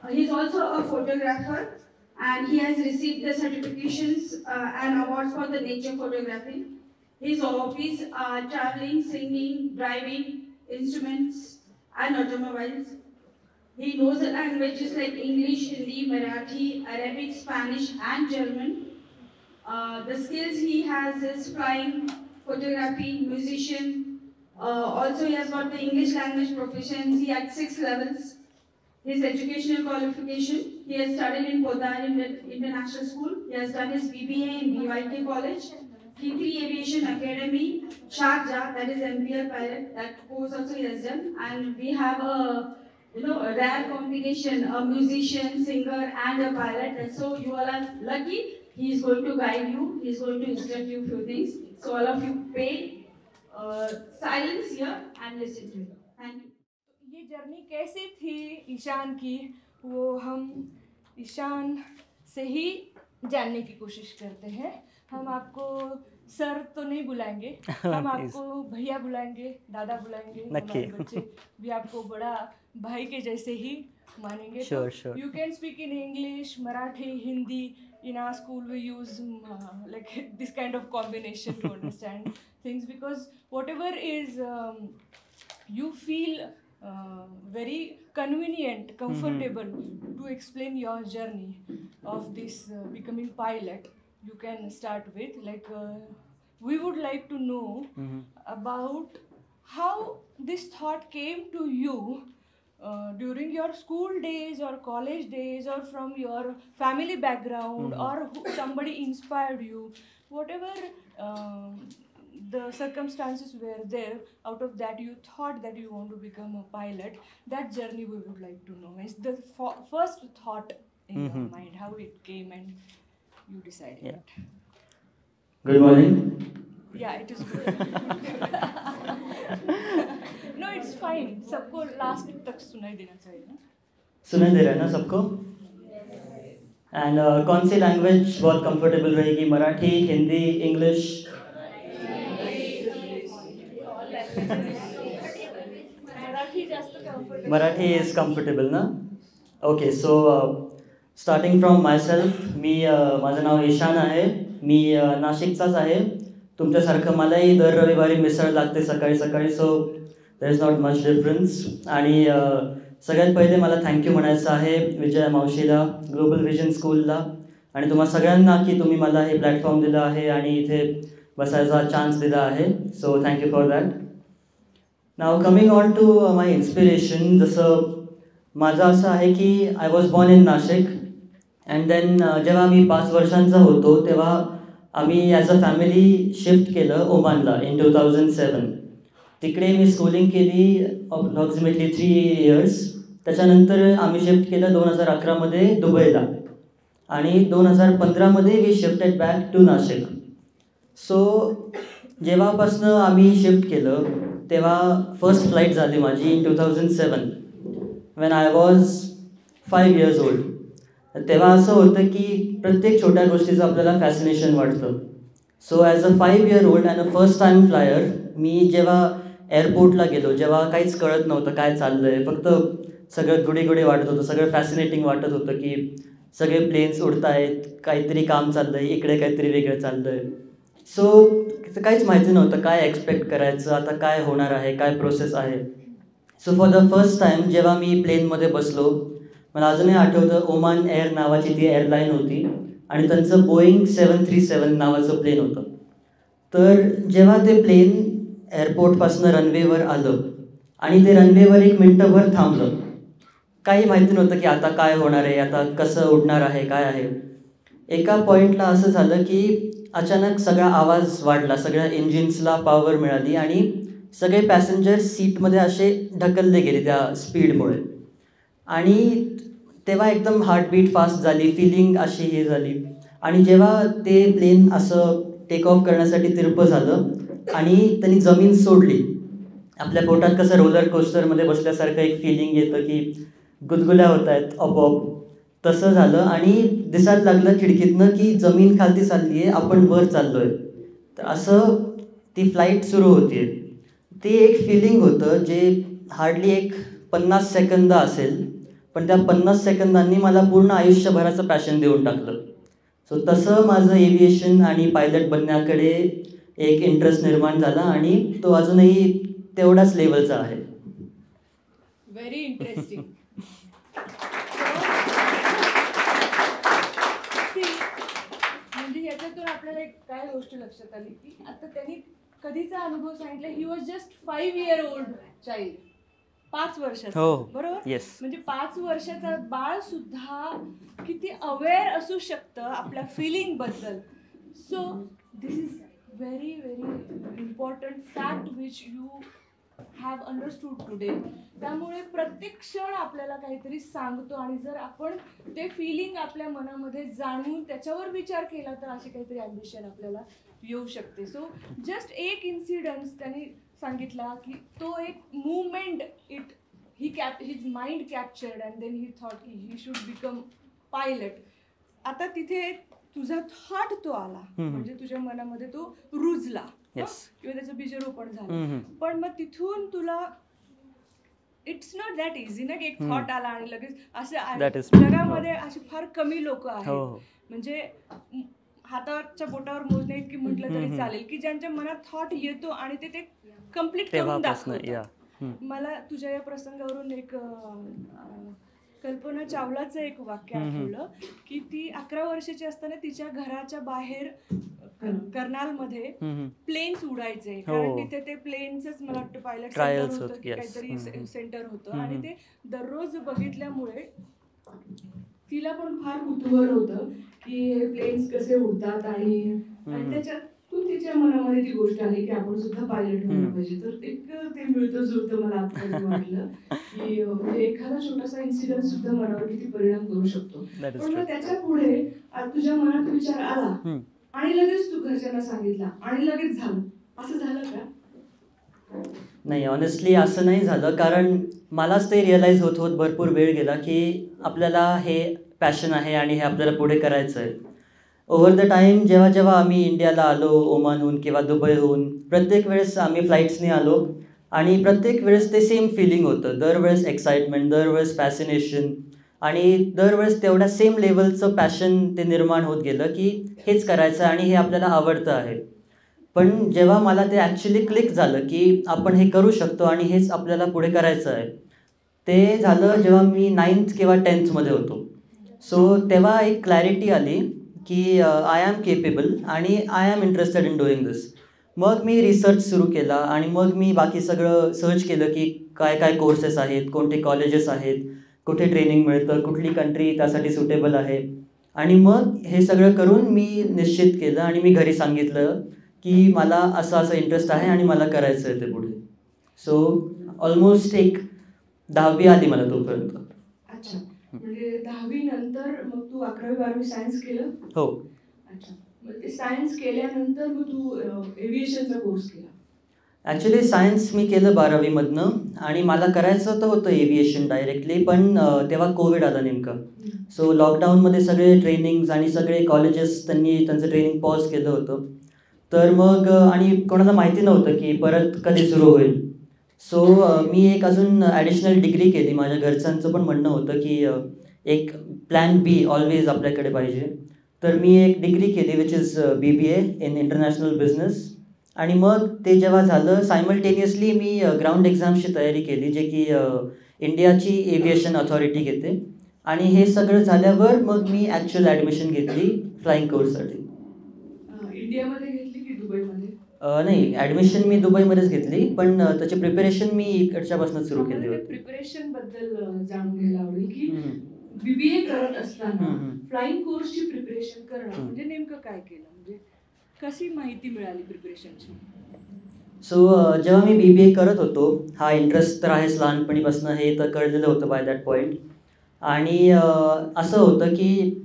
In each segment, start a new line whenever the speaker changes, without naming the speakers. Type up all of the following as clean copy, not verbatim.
He is also a photographer, and he has received the certifications and awards for the nature photography. His hobbies are traveling, singing, driving, instruments, and automobiles. He knows the languages like English, Hindi, Marathi, Arabic, Spanish, and German. The skills he has is flying, photography, musician. Also, he has got the English language proficiency at 6 levels. His educational qualification, he has studied in Podar International School. He has done his BBA in BYK College, K3 Aviation Academy, Sharjah, that is MPL pilot, that course also he has done. And we have a rare combination, a musician, singer, and a pilot. And so you all are lucky. He is going to guide you. He is going to instruct you few things. So all of you pay silence here and listen to him. Thank you.
ये journey कैसी थी ईशान की, वो हम ईशान से ही जानने की कोशिश करते हैं। हम आपको सर तो नहीं बुलाएंगे, हम आपको भैया बुलाएंगे, दादा बुलाएंगे। हमारे बच्चे भी आपको बड़ा भाई के जैसे ही मानेंगे।
Sure.
You can speak in English, Marathi, Hindi. In our school we use like this kind of combination to understand things, because whatever is you feel very convenient, comfortable to explain your journey of this becoming pilot, you can start with. Like we would like to know about how this thought came to you during your school days or college days, or from your family background, or somebody inspired you, whatever the circumstances were there, out of that you thought that you want to become a pilot. That journey we would like to know. Is the first thought in your mind, how it came and you decided it?
Good morning.
Yeah, it is good. No, it's fine. सबको last तक सुनाई देना चाहिए ना?
सुनाई दे रहा है ना सबको? एंड कौन सी लैंग्वेज बहुत कंफर्टेबल रहेगी? Marathi, Hindi, English? Marathi is comfortable ना? Okay, so starting from myself, माझं नाव ईशान आहे. मी नाशिकचाच आहे. तुमच्यासारखं मलाही दर रविवारी मिसळ लागते सकाळी सकाळी, so there is not much difference. आणि सगळ्यात पहिले मला थँक्यू म्हणायचं आहे विजया मावशीला, ग्लोबल विजन स्कूलला, आणि तुम्हा सगळ्यांना की तुम्ही मला हे प्लॅटफॉर्म दिलं आहे आणि इथे बसायचा चान्स दिला आहे. So thank you for that. Now coming on to my inspiration, जसं माझं असं आहे की I was born in Nashik, and then जेव्हा मी 5 वर्षांचा होतो तेव्हा आम्ही ॲज अ फॅमिली शिफ्ट केलं ओमानला इन 2007. तिकडे मी स्कूलिंग केली अप्रॉक्सिमेटली 3 इयर्स. त्याच्यानंतर आम्ही शिफ्ट केलं 2011मध्ये दुबईला, आणि 2015मध्ये we shifted back to Nashik. So जेव्हापासनं आम्ही शिफ्ट केलं तेव्हा फर्स्ट फ्लाईट झाली माझी in 2007 when I was 5 years old. तेव्हा असं होतं की प्रत्येक छोट्या गोष्टीचं आपल्याला फॅसिनेशन वाटतं. So as a 5 year old and a first time flyer, मी जेव्हा एअरपोर्टला गेलो, जेव्हा काहीच कळत नव्हतं काय चाललं आहे, फक्त सगळं गुडी वाटत होतं, सगळं फॅसिनेटिंग वाटत होतं की सगळे प्लेन्स उडत आहेत, काहीतरी काम चाललं आहे, इकडे काहीतरी वेगळं चाललं आहे. सो काहीच माहिती नव्हतं काय एक्सपेक्ट करायचं, आता काय होणार आहे, काय प्रोसेस आहे. So for the first time जेव्हा मी प्लेनमध्ये बसलो, मला अजूनही आठवतं, ओमान एअर नावाची ती एअरलाईन होती आणि त्यांचं बोईंग 737 नावाचं प्लेन होतं. तर जेव्हा ते प्लेन एअरपोर्टपासनं रनवेवर आलं आणि ते रनवेवर 1 मिनटंभर थांबलं, काही माहिती नव्हतं की आता काय होणार आहे, आता कसं उडणार आहे, काय आहे. एका पॉईंटला असं झालं की अचानक सगळा आवाज वाढला, सगळ्या इंजिन्सला पॉवर मिळाली आणि सगळे पॅसेंजर सीटमध्ये असे ढकलले गेले त्या स्पीडमुळे. आणि तेव्हा एकदम हार्टबीट फास्ट झाली, फिलिंग अशी हे झाली. आणि जेव्हा ते प्लेन असं टेक ऑफ करण्यासाठी तिरपं झालं आणि त्यांनी जमीन सोडली, आपल्या पोटात कसं रोलर कोस्टरमध्ये बसल्यासारखं एक फिलिंग येतं की गुदगुल्या होत आहेत आपोआप, तसं झालं. आणि दिसायला लागलं खिडकीतनं की जमीन खालती चालली आहे, आपण वर चाललो आहे. तर असं ती फ्लाईट सुरू होती आहे. ते एक फिलिंग होतं जे हार्डली एक 50 सेकंद असेल, पण त्या 50 सेकंदांनी मला पूर्ण आयुष्यभराचं पॅशन देऊन टाकलं. सो तसं माझं एव्हिएशन आणि पायलट बनण्याकडे एक इंटरेस्ट निर्माण झाला आणि तो अजूनही तेवढाच लेवलचा आहे.
Very interesting. म्हणजे याच्यातून आपल्याला एक काय गोष्ट लक्षात आली की आता त्यांनी कधीचा अनुभव सांगितला. He was just 5 year old child. 5 वर्षाचा.
हो.
बरोबर.
येस.
म्हणजे 5 वर्षाचा बाळ सुद्धा किती अवेअर असू शकतं आपल्या फिलिंग बद्दल. So this is very very important fact which you have understood today. त्यामुळे प्रत्येक क्षण आपल्याला काहीतरी सांगतो आणि जर आपण ते फिलिंग आपल्या मनामध्ये जाणून त्याच्यावर विचार केला तर अशी काहीतरी ॲम्बिशन आपल्याला येऊ शकते. सो जस्ट एक इन्सिडन्स त्यांनी सांगितला की तो एक movement his mind captured and then he thought की ही शुड बिकम पायलट. आता तिथे तुझा थॉट तो आला म्हणजे तुझ्या मनामध्ये तो रुजला किंवा त्याचं बीजरोपण झालं. पण मग तिथून तुला इट्स नॉट दॅट इझी ना की एक थॉट आला आणि लगेच असं जगामध्ये अशी फार कमी लोक आहेत म्हणजे हाताच्या बोटावर मोजणे इतकी म्हटलं तरी चालेल की ज्यांच्या मनात थॉट येतो आणि ते कम्प्लीट करून दाखवतात. मला तुझ्या या प्रसंगावरून एक कल्पना चावलाचं एक वाक्य आठवलं की ती 11 वर्षाची असताना तिच्या घराच्या बाहेर कर्नालमध्ये प्लेन्स उडायचे कारण तिथे ते प्लेनच मला वाटतं पायलट सेंटर होतं की काहीतरी सेंटर होतं आणि ते दररोज बघितल्यामुळे तिला पण फार कुतूहल होतं की हे प्लेन्स कसे उडतात आणि त्याच्यातून तिच्या मनामध्ये ती गोष्ट आली की आपण सुद्धा पायलट व्हायला पाहिजे. तर एक ते मिळतं जुळतं मला आता वाटलं की म्हणजे एखादा छोटासा इन्सिडेंट सुद्धा मनावर किती परिणाम करू शकतो. पण मग त्याच्या पुढे तुझ्या मनात विचार आला आणि लगेच तू घरच्यांना सांगितला आणि लगेच झालं, असं झालं का?
नाही, ऑनेस्टली असं नाही झालं कारण मलाच ते रिअलाईज होत होत भरपूर वेळ गेला की आपल्याला हे पॅशन आहे आणि हे आपल्याला पुढे करायचं आहे. ओव्हर द टाईम जेव्हा जेव्हा आम्ही इंडियाला आलो ओमानहून किंवा दुबईहून प्रत्येक वेळेस आम्ही फ्लाईट्सनी आलो आणि प्रत्येक वेळेस ते सेम फिलिंग होतं. दरवेळेस एक्साइटमेंट, दरवेळेस फॅसिनेशन आणि दरवेळेस तेवढ्या सेम लेवलचं पॅशन ते निर्माण होत गेलं की हेच करायचं आणि हे आपल्याला आवडतं आहे. पण जेव्हा मला ते ॲक्च्युली क्लिक झालं की आपण हे करू शकतो आणि हेच आपल्याला पुढे करायचं आहे ते झालं जेव्हा मी 9th किंवा 10th मध्ये होतो. सो तेव्हा एक क्लॅरिटी आली की आय ॲम केपेबल आणि I am interested in doing this. मग मी रिसर्च सुरू केला आणि मग मी बाकी सगळं सर्च केलं की काय काय कोर्सेस आहेत, कोणते कॉलेजेस आहेत, कुठे ट्रेनिंग मिळतं, कुठली कंट्री त्यासाठी सुटेबल आहे. आणि मग हे सगळं करून मी निश्चित केलं आणि मी घरी सांगितलं की मला असं इंटरेस्ट आहे आणि मला करायचं आहे ते पुढे. सो ऑलमोस्ट एक 10वी आली मला तोपर्यंत.
अच्छा, म्हणजे 10वी नंतर मग तू 11वी 12वी सायन्स केलं?
हो.
अच्छा, मग ते सायन्स केल्यानंतर मग तू एव्हिएशनचा कोर्स केला?
ॲक्च्युली सायन्स मी केलं 12वीमधनं आणि मला करायचं तर होतं एव्हिएशन डायरेक्टली पण तेव्हा कोविड आला नेमका. सो लॉकडाऊनमध्ये सगळे ट्रेनिंग्स आणि सगळे कॉलेजेस त्यांनी त्यांचं ट्रेनिंग पॉज केलं होतं. तर मग आणि कोणाला माहिती नव्हतं की परत कधी सुरू होईल. सो मी एक अजून ॲडिशनल डिग्री केली. माझ्या घरच्यांचं पण म्हणणं होतं की एक प्लॅन बी ऑलवेज आपल्याकडे पाहिजे. तर मी एक डिग्री केली which is BBA in international business. आणि मग ते जेव्हा झालं सायमल्टेनियसली मी ग्राउंड एक्झाम्सची तयारी केली जे की इंडियाची एव्हिएशन अथॉरिटी घेते. आणि हे सगळं झाल्यावर मग मी ॲक्च्युअल ॲडमिशन घेतली फ्लाईंग कोर्ससाठी.
इंडियामध्ये घेतली की दुबईमध्ये?
नाही, ॲडमिशन मी दुबईमध्येच घेतली पण त्याची प्रिपरेशन मी इकडच्यापासून सुरू केली होती.
प्रिपरेशन बद्दल जाणून घ्यायला आवडेल की BBA करत असताना फ्लाईंग कोर्सची प्रिपरेशन करणं म्हणजे नेमकं काय केलं, म्हणजे कशी माहिती मिळाली प्रिपरेशनची?
सो जेव्हा मी BBA करत होतो हा इंटरेस्ट तर आहेच लहानपणीपासून हे तर कळलेलं होतं बाय दॅट पॉईंट. आणि असं होतं की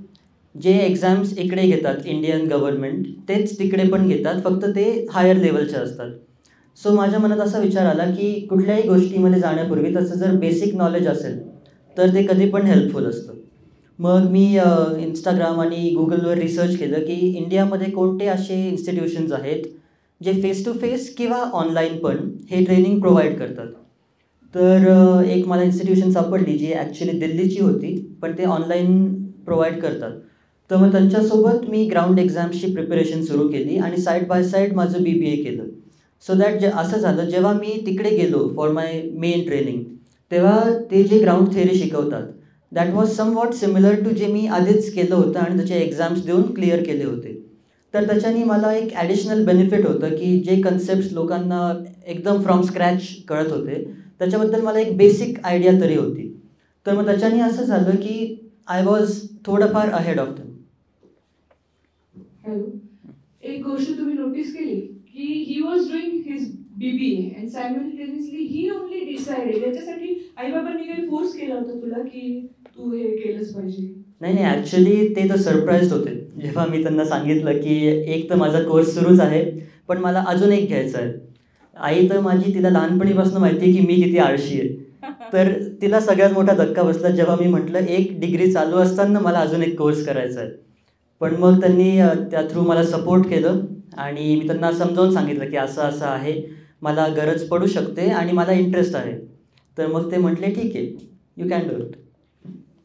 जे एक्झाम्स इकडे घेतात इंडियन गव्हर्नमेंट तेच तिकडे पण घेतात फक्त ते हायर लेवलचे असतात. सो माझ्या मनात असा विचार आला की कुठल्याही गोष्टीमध्ये जाण्यापूर्वी त्याचं जर बेसिक नॉलेज असेल तर ते कधी पण हेल्पफुल असतं. मग मी इंस्टाग्राम आणि गुगलवर रिसर्च केलं की इंडियामध्ये कोणते असे इन्स्टिट्यूशन्स आहेत जे फेस टू फेस किंवा ऑनलाईन पण हे ट्रेनिंग प्रोव्हाइड करतात. तर एक मला इन्स्टिट्यूशन सापडली जी ॲक्च्युली दिल्लीची होती, पण ते ऑनलाईन प्रोव्हाइड करतात. तर मग त्यांच्यासोबत मी ग्राउंड एक्झाम्सची प्रिपरेशन सुरू केली आणि साईड बाय साईड माझं BBA केलं. सो दॅट असं झालं, जेव्हा मी तिकडे गेलो फॉर माय मेन ट्रेनिंग, तेव्हा ते जे ग्राउंड थिअरी शिकवतात that was somewhat similar to जे मी आधीच केलं होतं आणि त्याचे एक्झाम्स देऊन क्लिअर केले होते. तर त्याच्याने मला एक ॲडिशनल बेनिफिट होतं की जे कन्सेप्ट्स लोकांना एकदम फ्रॉम स्क्रॅच कळत होते त्याच्याबद्दल मला एक बेसिक आयडिया तरी होती. तर मग त्याच्याने असं झालं की आय वॉज थोडंफार अहेड ऑफ दम.
हॅलो, एक गोष्ट तुम्ही नोटीस केली की he was doing his BBA and simultaneously he only decided. याच्यासाठी आईबाबांनी काही फोर्स केला होता तुला की तू हे केलंच पाहिजे?
नाही, ॲक्च्युली ते तर सरप्राईज होते जेव्हा मी त्यांना सांगितलं की एक तर माझा कोर्स सुरूच आहे, पण मला अजून एक घ्यायचा आहे. आई तर माझी, तिला लहानपणीपासून माहिती आहे की मी किती आळशी आहे. तर तिला सगळ्यात मोठा धक्का बसला जेव्हा मी म्हटलं एक डिग्री चालू असताना मला अजून एक कोर्स करायचा आहे. पण मग त्यांनी त्या थ्रू मला सपोर्ट केलं आणि मी त्यांना समजावून सांगितलं की असं असं आहे, मला गरज पडू शकते आणि मला इंटरेस्ट आहे. तर मग ते म्हटले ठीक आहे, यू कॅन डू इट.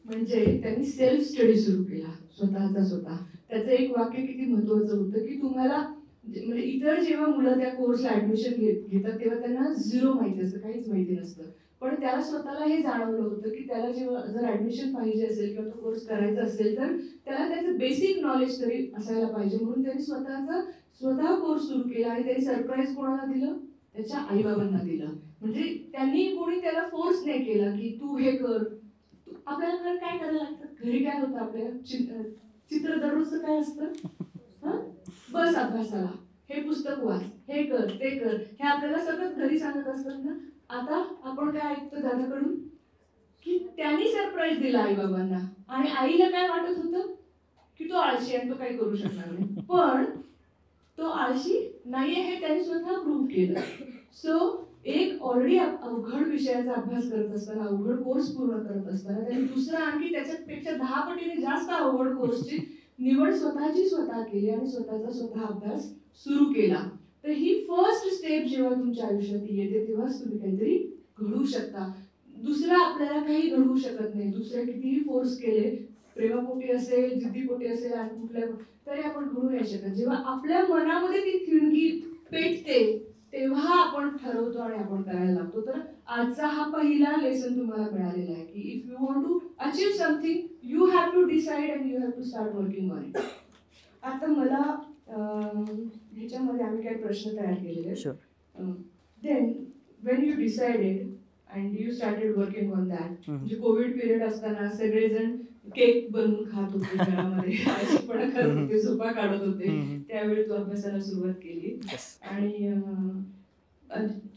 म्हणजे त्यांनी सेल्फ स्टडी सुरू केला स्वतःचा स्वतः. त्याचं एक वाक्य किती महत्वाचं होतं की तुम्हाला म्हणजे इतर जेव्हा मुलं त्या कोर्सला ऍडमिशन घेतात तेव्हा त्यांना झिरो माहिती असतं, काहीच माहिती नसतं. पण त्याला स्वतःला हे जाणवलं होतं की त्याला जेव्हा जर ऍडमिशन पाहिजे असेल किंवा तो कोर्स करायचा असेल तर त्याला त्याचं बेसिक नॉलेज तरी असायला पाहिजे. म्हणून त्यांनी स्वतः कोर्स सुरू केला आणि त्यांनी सरप्राईज कोणाला दिलं? त्याच्या आईबाबांना दिलं. म्हणजे त्यांनी कोणी त्याला फोर्स नाही केला की तू हे कर. आपल्याला काय करायला लागतं? घरी काय होतं आपल्या चित्र दररोजचं काय असतं? बस अभ्यासाला, हे पुस्तक वाच, हे कर, ते कर, हे आपल्याला सगळं घरी सांगत असतात ना. आता आपण काय ऐकतो दादाकडून की त्यांनी सरप्राईज दिला आईबाबांना आणि आईला काय वाटत होतं की तो आळशी आणि तो काही करू शकणार नाही. पण तो आळशी नाहीये हे त्यांनी स्वतः प्रूव्ह केलं. सो एक ऑलरेडी अवघड विषयाचा अभ्यास करत असताना, अवघड कोर्स पूर्ण करत असताना त्यांनी दुसरा आणखी त्याच्यापेक्षा 10 पटीने जास्त अवघड कोर्सची निवड स्वतः केली आणि स्वतः अभ्यास सुरू केला. तर ही फर्स्ट स्टेप जेव्हा तुमच्या आयुष्यात येते तेव्हाच तुम्ही काहीतरी घडवू शकता. दुसरा आपल्याला काही घडवू शकत नाही. दुसरे कितीही फोर्स केले, प्रेमापोटी असेल, जिद्दीपोटी असेल आणि कुठल्या तरी आपण घडवू नाही शकत. जेव्हा आपल्या मनामध्ये ती ठिणगी पेटते तेव्हा आपण ठरवतो आणि आपण करायला लागतो. तर आजचा हा पहिला लेसन तुम्हाला मिळालेला आहे की if you want to achieve something you have to decide and you have to start working on it. आता मला ह्याच्यामध्ये आम्ही काही प्रश्न तयार केलेले आहेत. Then when you decided and you started working on that, म्हणजे कोविड पिरियड असताना सगळेजण केक बनवून खात होते घरामध्ये, आळशीपणा करत होते, झोपा काढत होते. त्यावेळी तू अभ्यासाला सुरुवात केली आणि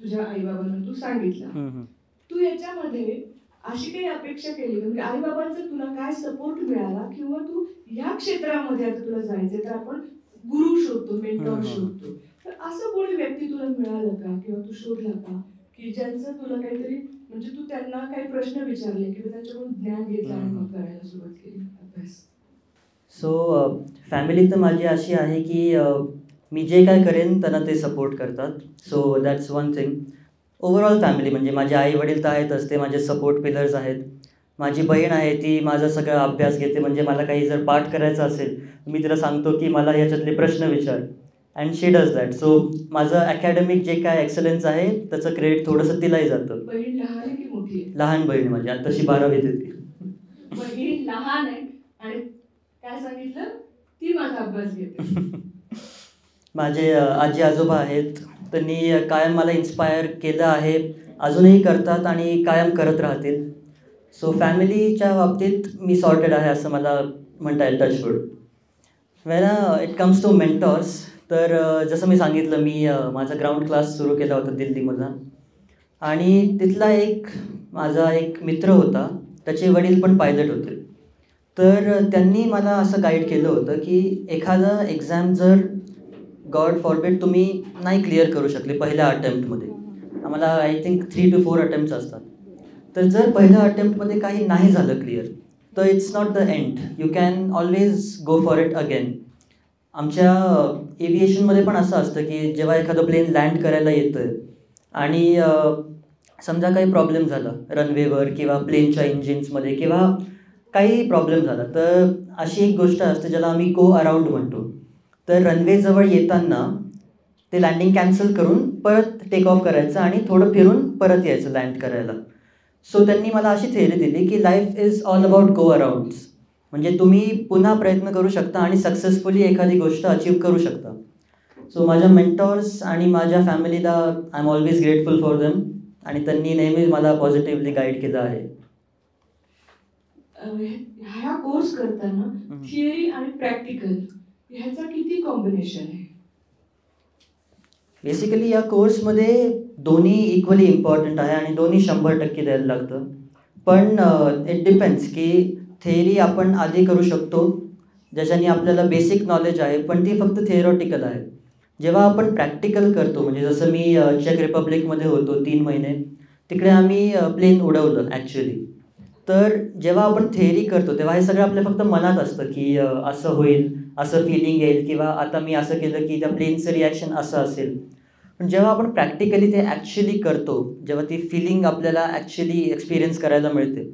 तुझ्या आईबाबांना तू सांगितलं. तू याच्यामध्ये अशी काही अपेक्षा केली म्हणजे आईबाबांचा तुला काय सपोर्ट मिळाला किंवा तू या क्षेत्रामध्ये आता तुला जायचंय तर आपण गुरु शोधतो, मेंटॉर शोधतो, तर असं कोणी व्यक्ती तुला मिळालं का किंवा तू शोधला का की ज्यांचं तुला काहीतरी म्हणजे तू त्यांना काही प्रश्न विचारले किंवा त्यांच्याकडून ज्ञान घेतलं आणि मग करायला सुरुवात केली अभ्यास?
सो फॅमिली तर माझी अशी आहे की मी जे काय करेन त्यांना ते सपोर्ट करतात. So that's one thing. Overall family म्हणजे माझे आई वडील तर आहेतच, ते माझे सपोर्ट पिलर्स आहेत. माझी बहीण आहे, ती माझा सगळा अभ्यास घेते. म्हणजे मला काही जर पाठ करायचं असेल मी तिला सांगतो की मला याच्यातले प्रश्न विचार and she does that. So माझं अकॅडमिक जे काय एक्सलन्स आहे त्याचं क्रेडिट थोडंसं तिलाही जातं.
बहीण लहान आहे की मोठी आहे?
लहान बहीण माझी, आता तशी 12वीत येते.
बहीण लहान आहे आणि काय सांगितलं? ती माझा अभ्यास घेते.
माझे आजी आजोबा आहेत, त्यांनी कायम मला इन्स्पायर केलं आहे, अजूनही करतात आणि कायम करत राहतील. सो फॅमिलीच्या बाबतीत मी सॉर्टेड आहे असं मला म्हणता येईल, touchwood. When it comes to mentors, तर जसं मी सांगितलं मी माझा ग्राउंड क्लास सुरू केला होता दिल्लीमधला आणि तिथला माझा एक मित्र होता, त्याचे वडील पण पायलट होते. तर त्यांनी मला असं गाईड केलं होतं की एखादा एक्झाम जर गॉड फॉरबिड तुम्ही नाही क्लिअर करू शकले पहिल्या अटेम्प्टमध्ये, आम्हाला आय थिंक 3 to 4 अटेम्प्ट्स असतात, तर जर पहिल्या अटेम्प्टमध्ये काही नाही झालं क्लिअर तर it's not the end, you can always go for it again. आमच्या एव्हिएशनमध्ये पण असं असतं की जेव्हा एखादं प्लेन लँड करायला येतं आणि समजा काही प्रॉब्लेम झाला रनवेवर किंवा प्लेनच्या इंजिन्समध्ये किंवा काही प्रॉब्लेम झाला, तर अशी एक गोष्ट असते ज्याला आम्ही गो अराउंड म्हणतो. तर रनवेजवळ येताना ते लँडिंग कॅन्सल करून परत टेक ऑफ करायचं आणि थोडं फिरून परत यायचं लँड करायला. सो त्यांनी मला अशी थेअरी दिली की life is all about go arounds. म्हणजे तुम्ही पुन्हा प्रयत्न करू शकता आणि सक्सेसफुली एखादी गोष्ट अचीव करू शकता. सो माझ्या मेंटॉर्स आणि माझ्या फॅमिलीला I am always grateful for them आणि त्यांनी नेहमीच मला पॉझिटिव्हली गाईड केलं आहे.
ह्या कोर्स करताना थिअरी आणि प्रॅक्टिकल ह्याचा किती कॉम्बिनेशन आहे?
बेसिकली या कोर्समध्ये दोन्ही इक्वली इम्पॉर्टंट आहे आणि दोन्ही 100% द्यायला लागतं. पण इट डिपेंड्स की थेअरी आपण आधी करू शकतो ज्याच्याने आपल्याला बेसिक नॉलेज आहे, पण ती फक्त थिअरॉटिकल आहे. जेव्हा आपण प्रॅक्टिकल करतो, म्हणजे जसं मी चेक रिपब्लिकमध्ये होतो 3 महिने, तिकडे आम्ही प्लेन उडवलं ॲक्च्युली. तर जेव्हा आपण थेअरी करतो तेव्हा हे सगळं आपल्या फक्त मनात असतं की असं होईल, असं फिलिंग येईल किंवा आता मी असं केलं की त्या प्लेनचं रिॲक्शन असं असेल. पण जेव्हा आपण प्रॅक्टिकली ते ॲक्च्युली करतो, जेव्हा ती फिलिंग आपल्याला ॲक्च्युली एक्सपिरियन्स करायला मिळते,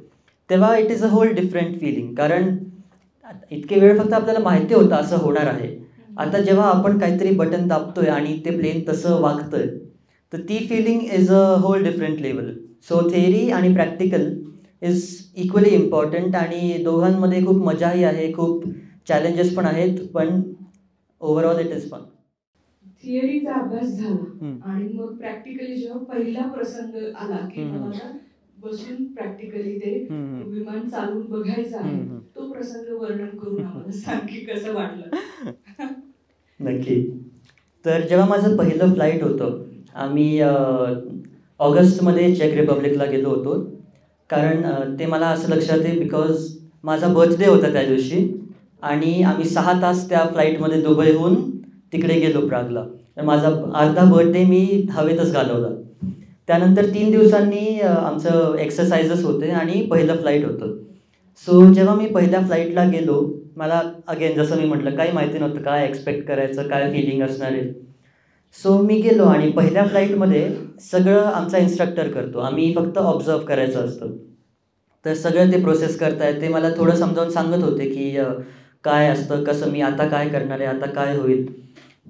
तेव्हा it is a whole different feeling. कारण इतके वेळ फक्त आपल्याला माहिती होतं असं होणार आहे. आता जेव्हा आपण काहीतरी बटन दाबतोय आणि ते प्लेन तसं वागतंय, तर ती feeling is a whole different level. So theory आणि प्रॅक्टिकल इज इक्वली इम्पॉर्टंट आणि दोघांमध्ये खूप मजाही आहे, खूप चॅलेंजेस पण आहेत, पण ओव्हरऑल इट इज फन.
थिअरीचा अभ्यास झाला आणि मग प्रॅक्टिकली जेव्हा पहिला प्रसंग आला की मला बसून प्रॅक्टिकली ते विमान चालून बघायचं आहे, तो प्रसंग वर्णन करून आम्हाला सांग की कसं वाटलं?
नक्की. तर जेव्हा माझं पहिलं फ्लाईट होतं, आम्ही ऑगस्टमध्ये चेक रिपब्लिकला गेलो होतो. कारण ते मला असं लक्षात आहे बिकॉज माझा बर्थडे होता त्या दिवशी आणि आम्ही 6 तास त्या फ्लाईटमध्ये दुबईहून तिकडे गेलो प्रागला. तर माझा अर्धा बर्थडे मी हवेतच घालवला. त्यानंतर 3 दिवसांनी आमचं एक्सरसाइजेस होते आणि पहिलं फ्लाईट होतं. सो जेव्हा मी पहिल्या फ्लाईटला गेलो, मला अगेन जसं मी म्हटलं काही माहिती नव्हतं काय एक्सपेक्ट करायचं, काय फिलिंग असणार आहे. सो मी गेलो आणि पहिल्या फ्लाईटमध्ये सगळं आमचा इन्स्ट्रक्टर करतो, आम्ही फक्त ऑब्झर्व करायचं असतं. तर सगळं ते प्रोसेस करतायत, ते मला थोडं समजावून सांगत होते की काय असतं, कसं मी आता काय करणार आहे, आता काय होईल.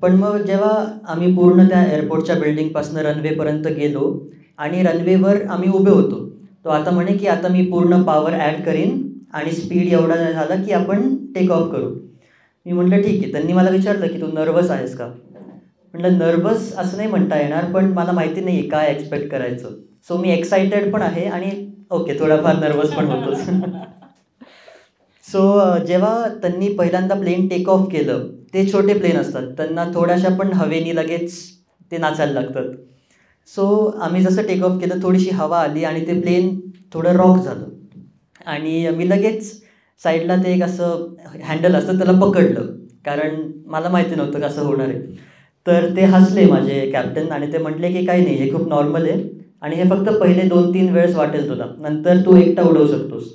पण मग जेव्हा आम्ही पूर्ण त्या एअरपोर्टच्या बिल्डिंगपासून रनवेपर्यंत गेलो आणि रनवेवर आम्ही उभे होतो, तो आता म्हणे की आता मी पूर्ण पॉवर ॲड करीन आणि स्पीड एवढा झाला की आपण टेक ऑफ करू. मी म्हटलं ठीक आहे. त्यांनी मला विचारलं की तू नर्वस आहेस का? म्हटलं नर्वस असं नाही म्हणता येणार, पण मला माहिती नाही आहे काय एक्सपेक्ट करायचं. सो मी एक्सायटेड पण आहे आणि ओके थोडाफार नर्वस पण होतोच. सो जेव्हा त्यांनी पहिल्यांदा प्लेन टेक ऑफ केलं, ते छोटे प्लेन असतात, त्यांना थोड्याशा पण हवेनी लगेच ते नाचायला लागतात. सो आम्ही जसं टेक ऑफ केलं, थोडीशी हवा आली आणि ते प्लेन थोडं रॉक झालं आणि मी लगेच साईडला ते एक असं हँडल असतं त्याला पकडलं, कारण मला माहिती नव्हतं कसं होणार आहे. तर ते हसले माझे कॅप्टन आणि ते म्हटले की काही नाही, हे खूप नॉर्मल आहे आणि हे फक्त पहिले 2-3 वेळेस वाटेल तुला, नंतर तू एकटा उडवू शकतोस.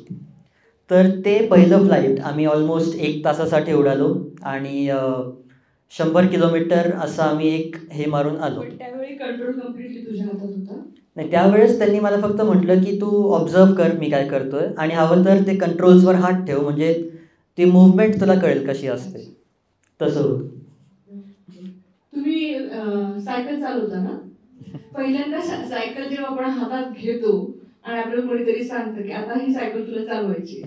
तर ते पहिलं फ्लाईट आम्ही ऑलमोस्ट 1 तासासाठी उडालो आणि 100 किलोमीटर असं आम्ही एक हे मारून आलो.
त्यावेळी कंट्रोल कम्प्लिटली तुझ्या हातात होता?
नाही, त्यावेळेस त्यांनी मला फक्त म्हटलं की तू ऑब्झर्व कर मी काय करतोय आणि हवं तर ते कंट्रोल्सवर हात ठेव, म्हणजे ती मूव्हमेंट तुला कळेल कशी असते. तसं होतं.
तुम्ही सायकल चालवता ना? पहिल्यांदा सायकल जेव्हा आपण हातात घेतो आणि आपल्याला कोणीतरी सांगतं की आता ही सायकल तुला चालवायची,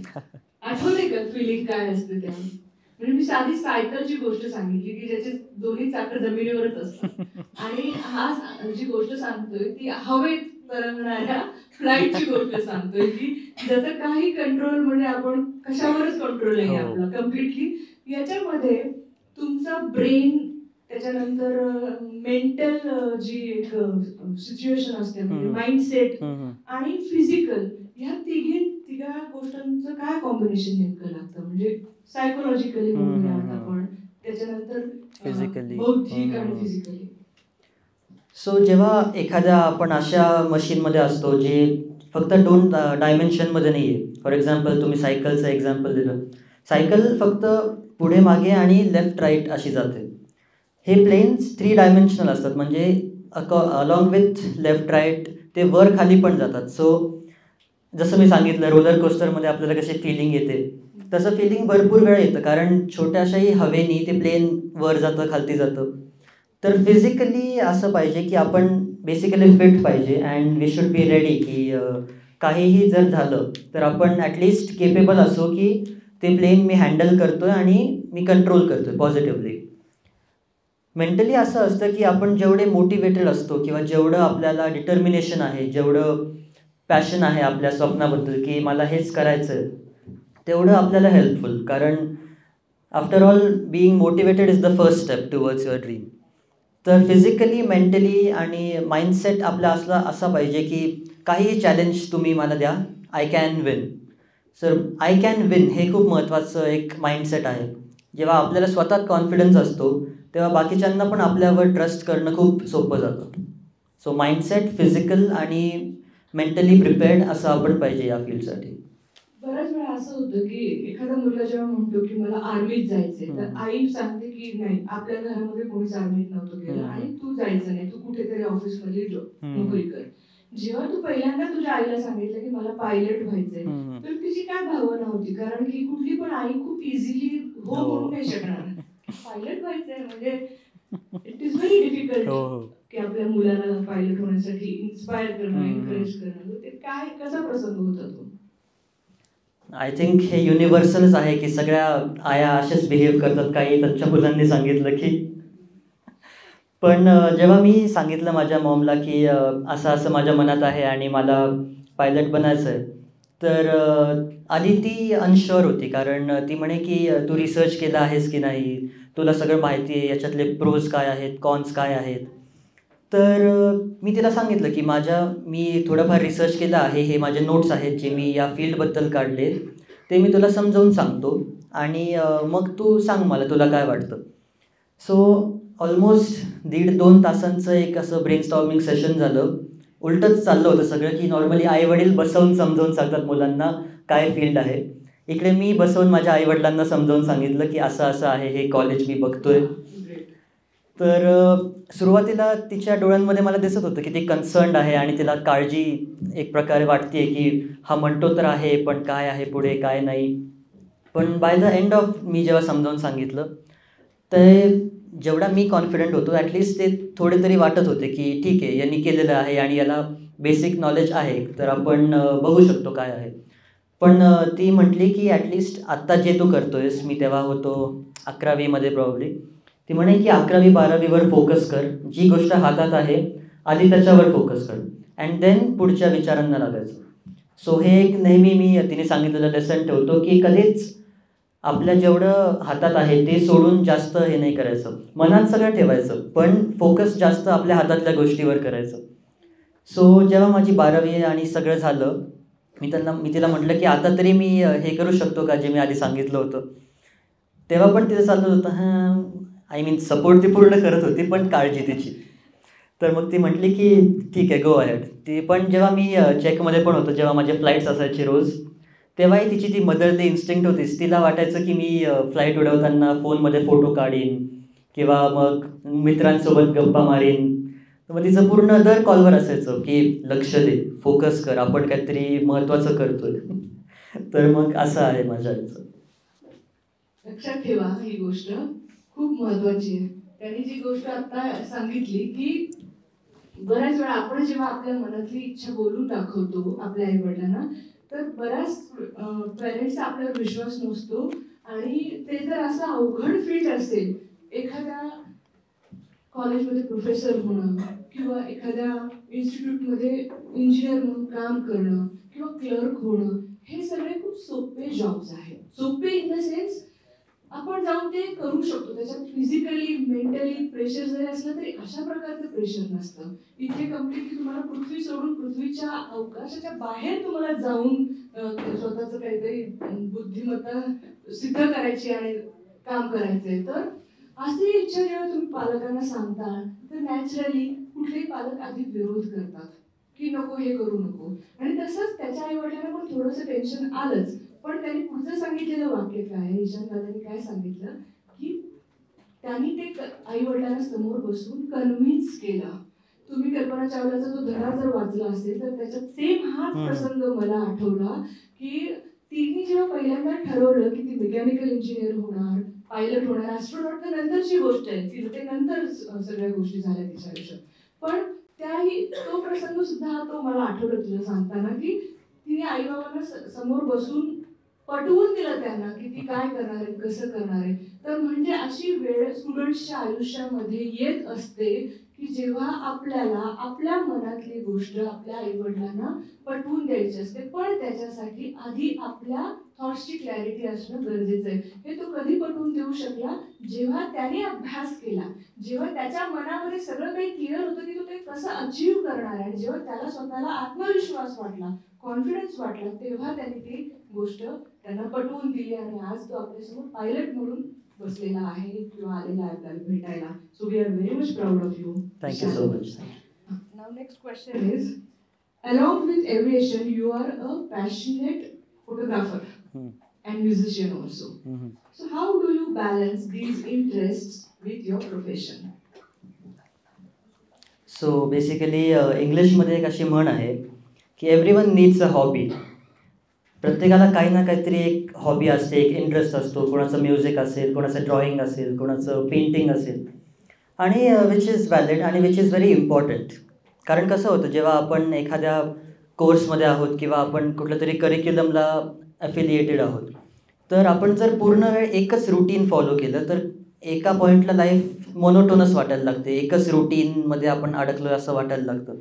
आठवते का फिलिंग काय असते त्या? म्हणजे मी साधी सायकलची गोष्ट सांगितली की ज्याचे दोन्ही चाकं जमिनीवरच असतात आणि हा जी गोष्ट सांगतोय ती हवेत तरंगणाऱ्या फ्लाईटची गोष्ट सांगतोय की ज्याचं काही कंट्रोल, म्हणजे आपण कशावरच कंट्रोल नाही आपला कम्प्लिटली. याच्यामध्ये तुमचा ब्रेन, त्याच्यानंतर मेंटल जी एक सिच्युएशन असते म्हणजे माइंडसेट आणि फिजिकल, ह्या तिघा गोष्टांचं काय कॉम्बिनेशन नेमकं लागतं? म्हणजे सायकोलॉजिकली बोलूयात आपण, त्याच्यानंतर
फिजिकली,
बौद्धिक आणि फिजिकली.
सो जेव्हा एखाद्या आपण अशा मशीनमध्ये असतो जे फक्त 2 डायमेन्शनमध्ये नाही आहे. फॉर एक्झाम्पल तुम्ही सायकलचं एक्झाम्पल दिलं, सायकल फक्त पुढे मागे आणि लेफ्ट राईट अशी जाते. हे प्लेन्स 3 डायमेन्शनल असतात, म्हणजे अलॉंग विथ लेफ्ट राईट ते वर खाली पण जातात. सो जसं मी सांगितलं रोलर कोस्टरमध्ये आपल्याला कशी फिलिंग येते, तसं फिलिंग भरपूर वेळा येतं, कारण छोट्याशाही हवेनी ते प्लेन वर जातं खालती जातं. तर फिजिकली असं पाहिजे की आपण बेसिकली फिट पाहिजे and we should be ready की काहीही जर झालं तर आपण ॲटलिस्ट केपेबल असो की ते प्लेन मी हँडल करतो आहे आणि मी कंट्रोल करतो आहे पॉझिटिव्हली. मेंटली असं असतं की आपण जेवढे मोटिवेटेड असतो किंवा जेवढं आपल्याला डिटर्मिनेशन आहे, जेवढं पॅशन आहे आपल्या स्वप्नाबद्दल की मला हेच करायचं आहे, तेवढं आपल्याला हेल्पफुल. कारण after all being motivated is the first step towards your dream. तर फिजिकली, मेंटली आणि माइंडसेट आपला असा पाहिजे की काहीही चॅलेंज तुम्ही मला द्या, I can win. Sir I can win हे खूप महत्त्वाचं एक माइंडसेट आहे. जेव्हा आपल्याला स्वतःत कॉन्फिडन्स असतो तेव्हा बाकीच्यांना पण आपल्यावर ट्रस्ट करणं खूप सोपं जातं. सो माइंडसेट, फिजिकल आणि मेंटली प्रिपेअर्ड असं आपण पाहिजे या फील्डसाठी.
बऱ्याच वेळा असं होतं की एखादा मुलगा जेव्हा म्हणतो की मला आर्मीत जायचंय, तर आई सांगते की नाही, आपल्या घरामध्ये कोणीच आर्मीत नव्हतं गेलं आणि तू जायचं नाही, तू कुठेतरी ऑफिसमध्ये नोकरी कर. जेव्हा तू पहिल्यांदा तुझ्या आईला सांगितलं की मला पायलट व्हायचंय, तर तिची काय भावना होती? कारण की कुठली पण आई खूप इझिली हो म्हणू नाही शकणार. पायलट व्हायचंय म्हणजे इट इज व्हेरी डिफिकल्ट की आपल्या मुलाला पायलट होण्यासाठी इन्स्पायर करणं, एनकरेज करणं. ते काय, कसा प्रसंग होता तो?
आय थिंक हे युनिव्हर्सलच आहे की सगळ्या आया असेच बिहेव करतात, काही त्यांच्या मुलांनी सांगितलं की. पण जेव्हा मी सांगितलं माझ्या मॉमला की असं असं माझ्या मनात आहे आणि मला पायलट बनायचं आहे, तर आधी ती अनश्युअर होती. कारण ती म्हणे की तू रिसर्च केला आहेस की नाही, तुला सगळं माहिती आहे, याच्यातले प्रोज काय आहेत, कॉन्स काय आहेत. तर मी तिला सांगितलं की मी थोडंफार रिसर्च केलं आहे, हे माझे नोट्स आहेत जे मी या फील्डबद्दल काढले, ते मी तुला समजावून सांगतो आणि मग तू सांग मला तुला काय वाटतं. सो ऑलमोस्ट 1.5-2 तासांचं एक असं ब्रेनस्टॉर्मिंग सेशन झालं. उलटंच चाललं होतं सगळं की नॉर्मली आई-वडील बसवून समजावून सांगतात मुलांना काय फील्ड आहे. इकडे मी बसवून माझ्या आई-वडिलांना समजावून सांगितलं की असं असं आहे, हे कॉलेज मी बघतोय. तर सुरुवातीला तिच्या डोळ्यांमध्ये मला दिसत होतं की ती कन्सर्न्ड आहे आणि तिला काळजी एक प्रकारे वाटते की हा म्हणतो तर आहे, पण काय आहे पुढे काय नाही. पण by the end of me जेव्हा समजावून सांगितलं, ते जेवढा मी कॉन्फिडंट होतो ॲटलिस्ट ते थोडे तरी वाटत होते की ठीक आहे, यांनी केलेलं आहे आणि याला बेसिक नॉलेज आहे, तर आपण बघू शकतो काय आहे. पण ती म्हटली की ॲटलिस्ट आत्ता जे तू करतोयस, मी तेव्हा होतो 11वीमध्ये प्रॉब्ली. ती म्हणे की 11वी-12वीवर फोकस कर, जी गोष्ट हातात आहे आधी त्याच्यावर फोकस कर अँड देन पुढच्या विचारांना लागायचं. सो हे एक नेहमी मी तिने सांगितलेलं लेसन ठेवतो की कधीच आपल्या जेवढं हातात आहे ते सोडून जास्त हे नाही करायचं. मनात सगळं ठेवायचं, पण फोकस जास्त आपल्या हातातल्या गोष्टीवर करायचं. सो जेव्हा माझी 12वी आणि सगळं झालं, मी तिला म्हटलं की आता तरी मी हे करू शकतो का जे मी आधी सांगितलं होतं. तेव्हा पण तिचं चाललं होतं आय मीन सपोर्ट ती पूर्ण करत होती, पण काळजी तिची. तर मग ती म्हटली की ठीक आहे, गो अहेड. ती पण जेव्हा मी चेकमध्ये पण होतो, जेव्हा माझे फ्लाईट्स असायचे रोज, तेव्हाही तिची ती मदरली इन्स्टिंक्ट होतीच. तिला वाटायचं की मी फ्लाईट उडवताना फोनमध्ये फोटो काढीन किंवा मग मित्रांसोबत गप्पा मारीन. तर मग तिचं पूर्ण दर कॉलवर असायचं की लक्ष दे, फोकस कर, आपण काहीतरी महत्त्वाचं करतोय. तर मग असं आहे माझ्या आईचं.
लक्षात ठेवा, ही गोष्ट खूप महत्वाची आहे. त्यांनी जी गोष्ट आता सांगितली की बऱ्याच वेळा आपण जेव्हा आपल्या मनातली इच्छा बोलून दाखवतो आपल्या आई वडिलांना, तर बऱ्याच पेरेंट्सचा आपल्यावर विश्वास नसतो आणि ते जर असं अवघड फील्ड असेल, एखाद्या कॉलेजमध्ये प्रोफेसर होणं किंवा एखाद्या इन्स्टिट्यूटमध्ये इंजिनियर म्हणून काम करणं किंवा क्लर्क होणं, हे सगळे खूप सोपे जॉब्स आहेत. सोपे इन द सेन्स आपण जाऊन ते करू शकतो. त्याच्यात फिजिकली, मेंटली प्रेशर जरी असलं तरी अशा प्रकारचं प्रेशर नसतं. इथे कम्प्लिटली तुम्हाला पृथ्वी सोडून पृथ्वीच्या अवकाशाच्या बाहेर तुम्हाला जाऊन स्वतःचं काहीतरी बुद्धिमत्ता सिद्ध करायची आणि काम करायचंय. तर अशी इच्छा जेव्हा तुम्ही पालकांना सांगता, तर नॅचरली कुठलेही पालक आधी विरोध करतात की नको, हे करू नको. आणि तसंच त्याच्या आई वडिलांना पण थोडंसं टेन्शन आलंच. पण त्यांनी पुढचं सांगितलेलं वाक्य काय, ईशान दादांनी काय सांगितलं की त्यांनी ते आई वडिलांना समोर बसून कन्व्हिन्स केलं
तुम्ही कल्पना चावलाचा तो धडा जर वाचला असेल तर त्याच्यात सेम हाच प्रसंग मला आठवला की तिने जेव्हा पहिल्यांदा ठरवलं की ती मेकॅनिकल इंजिनियर होणार, पायलट होणार, ॲस्ट्रोनॉट तर नंतरची गोष्ट आहे, तिला ते नंतर सगळ्या गोष्टी झाल्या तिच्या आयुष्यात. पण त्याही तो प्रसंग सुद्धा तो मला आठवलं तुला सांगताना की तिने आईबाबांना समोर बसून पटवून दिलं त्यांना की ती काय करणार आहे, कसं करणार आहे. तर म्हणजे अशी वेळ स्टुडंट्सच्या आयुष्यामध्ये येत असते की जेव्हा आपल्याला आपल्या मनातली गोष्ट आपल्या आईवडिलांना पटवून द्यायची असते, पण त्याच्यासाठी आधी आपल्या थॉट्सची क्लॅरिटी असणं गरजेचं आहे. हे तो कधी पटवून देऊ शकला, जेव्हा त्याने अभ्यास केला, जेव्हा त्याच्या मनामध्ये सगळं काही क्लिअर होतं की तो ते कसं अचीव्ह करणार आहे, आणि जेव्हा त्याला स्वतःला आत्मविश्वास वाटला, कॉन्फिडन्स वाटला, तेव्हा त्यांनी ती गोष्ट त्यांना पटवून दिली आणि आज तो आपल्यासमोर पायलट म्हणून बसलेला आहे किंवा आलेला आहे आपल्याला भेटायला. So we are very much proud of you.
Thank you so much.
Now next question is,
along with aviation you are a passionate photographer and musician also. So how do you balance these interests with your profession?
So basically इंग्लिशमध्ये एक अशी म्हण आहे की everyone needs a hobby. प्रत्येकाला काही ना काहीतरी एक हॉबी असते, एक इंटरेस्ट असतो. कोणाचं म्युझिक असेल, कोणाचं ड्रॉइंग असेल, कोणाचं पेंटिंग असेल, आणि विच इज व्हॅलिड आणि विच इज व्हेरी इम्पॉर्टंट. कारण कसं होतं, जेव्हा आपण एखाद्या कोर्समध्ये आहोत किंवा आपण कुठल्या तरी करिक्युलमला ॲफिलिएटेड आहोत, तर आपण जर पूर्ण वेळ एकच रुटीन फॉलो केलं तर एका पॉईंटला लाईफ मोनोटोनस वाटायला लागते, एकच रुटीनमध्ये आपण अडकलो असं वाटायला लागतं.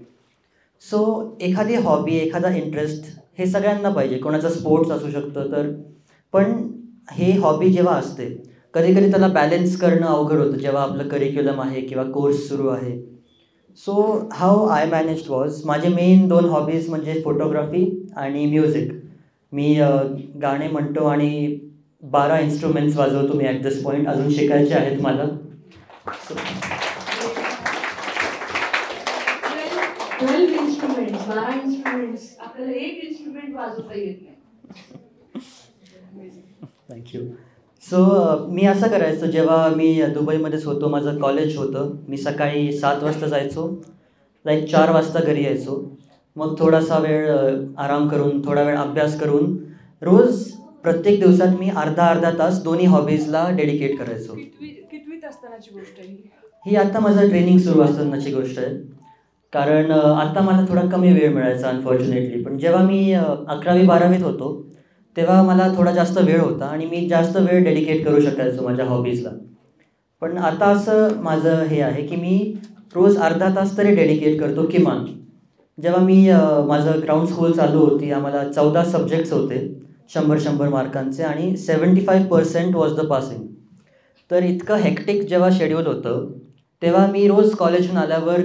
सो एखादी हॉबी, एखादा इंटरेस्ट हे सगळ्यांना पाहिजे. कोणाचं स्पोर्ट्स असू शकतं, तर पण हे हॉबी जेव्हा असते, कधी कधी त्याला बॅलेन्स करणं अवघड होतं जेव्हा आपलं करिक्युलम आहे किंवा कोर्स सुरू आहे. So how I managed was, माझे मेन 2 हॉबीज म्हणजे फोटोग्राफी आणि म्युझिक. मी गाणे म्हणतो आणि 12 इन्स्ट्रुमेंट्स वाजवतो मी ॲट दिस पॉईंट. अजून शिकायचे आहेत मला.
12 इन्स्ट्रुमेंट्स, 12 इन्स्ट्रुमेंट्स, आपल्याला एक इन्स्ट्रुमेंट वाजवता येत नाही.
थँक्यू. सो मी असं करायचो, जेव्हा मी दुबईमध्येच होतो, माझं कॉलेज होतं, मी सकाळी 7 वाजता जायचो, लाईक 4 वाजता घरी यायचो. मग थोडासा वेळ आराम करून, थोडा वेळ अभ्यास करून, रोज प्रत्येक दिवसात मी अर्धा तास दोन्ही हॉबीजला डेडिकेट करायचो.
कितवीत असतानाची गोष्ट आहे
ही आता माझं ट्रेनिंग सुरू असतानाची गोष्ट आहे. कारण आता मला थोडा कमी वेळ मिळायचा अनफॉर्च्युनेटली. पण जेव्हा मी 11वी-12वीत होतो तेव्हा मला थोडा जास्त वेळ होता आणि मी जास्त वेळ डेडिकेट करू शकायचो माझ्या हॉबीजला. पण आता असं माझं हे आहे की मी रोज अर्धा तास तरी डेडिकेट करतो किमान. जेव्हा मी माझं ग्राउंड स्कूल चालू होती, आम्हाला 14 सब्जेक्ट्स होते, 100 मार्कांचे, आणि 75% वॉज द पासिंग. तर इतकं हेक्टिक जेव्हा शेड्यूल होतं तेव्हा मी रोज कॉलेजहून आल्यावर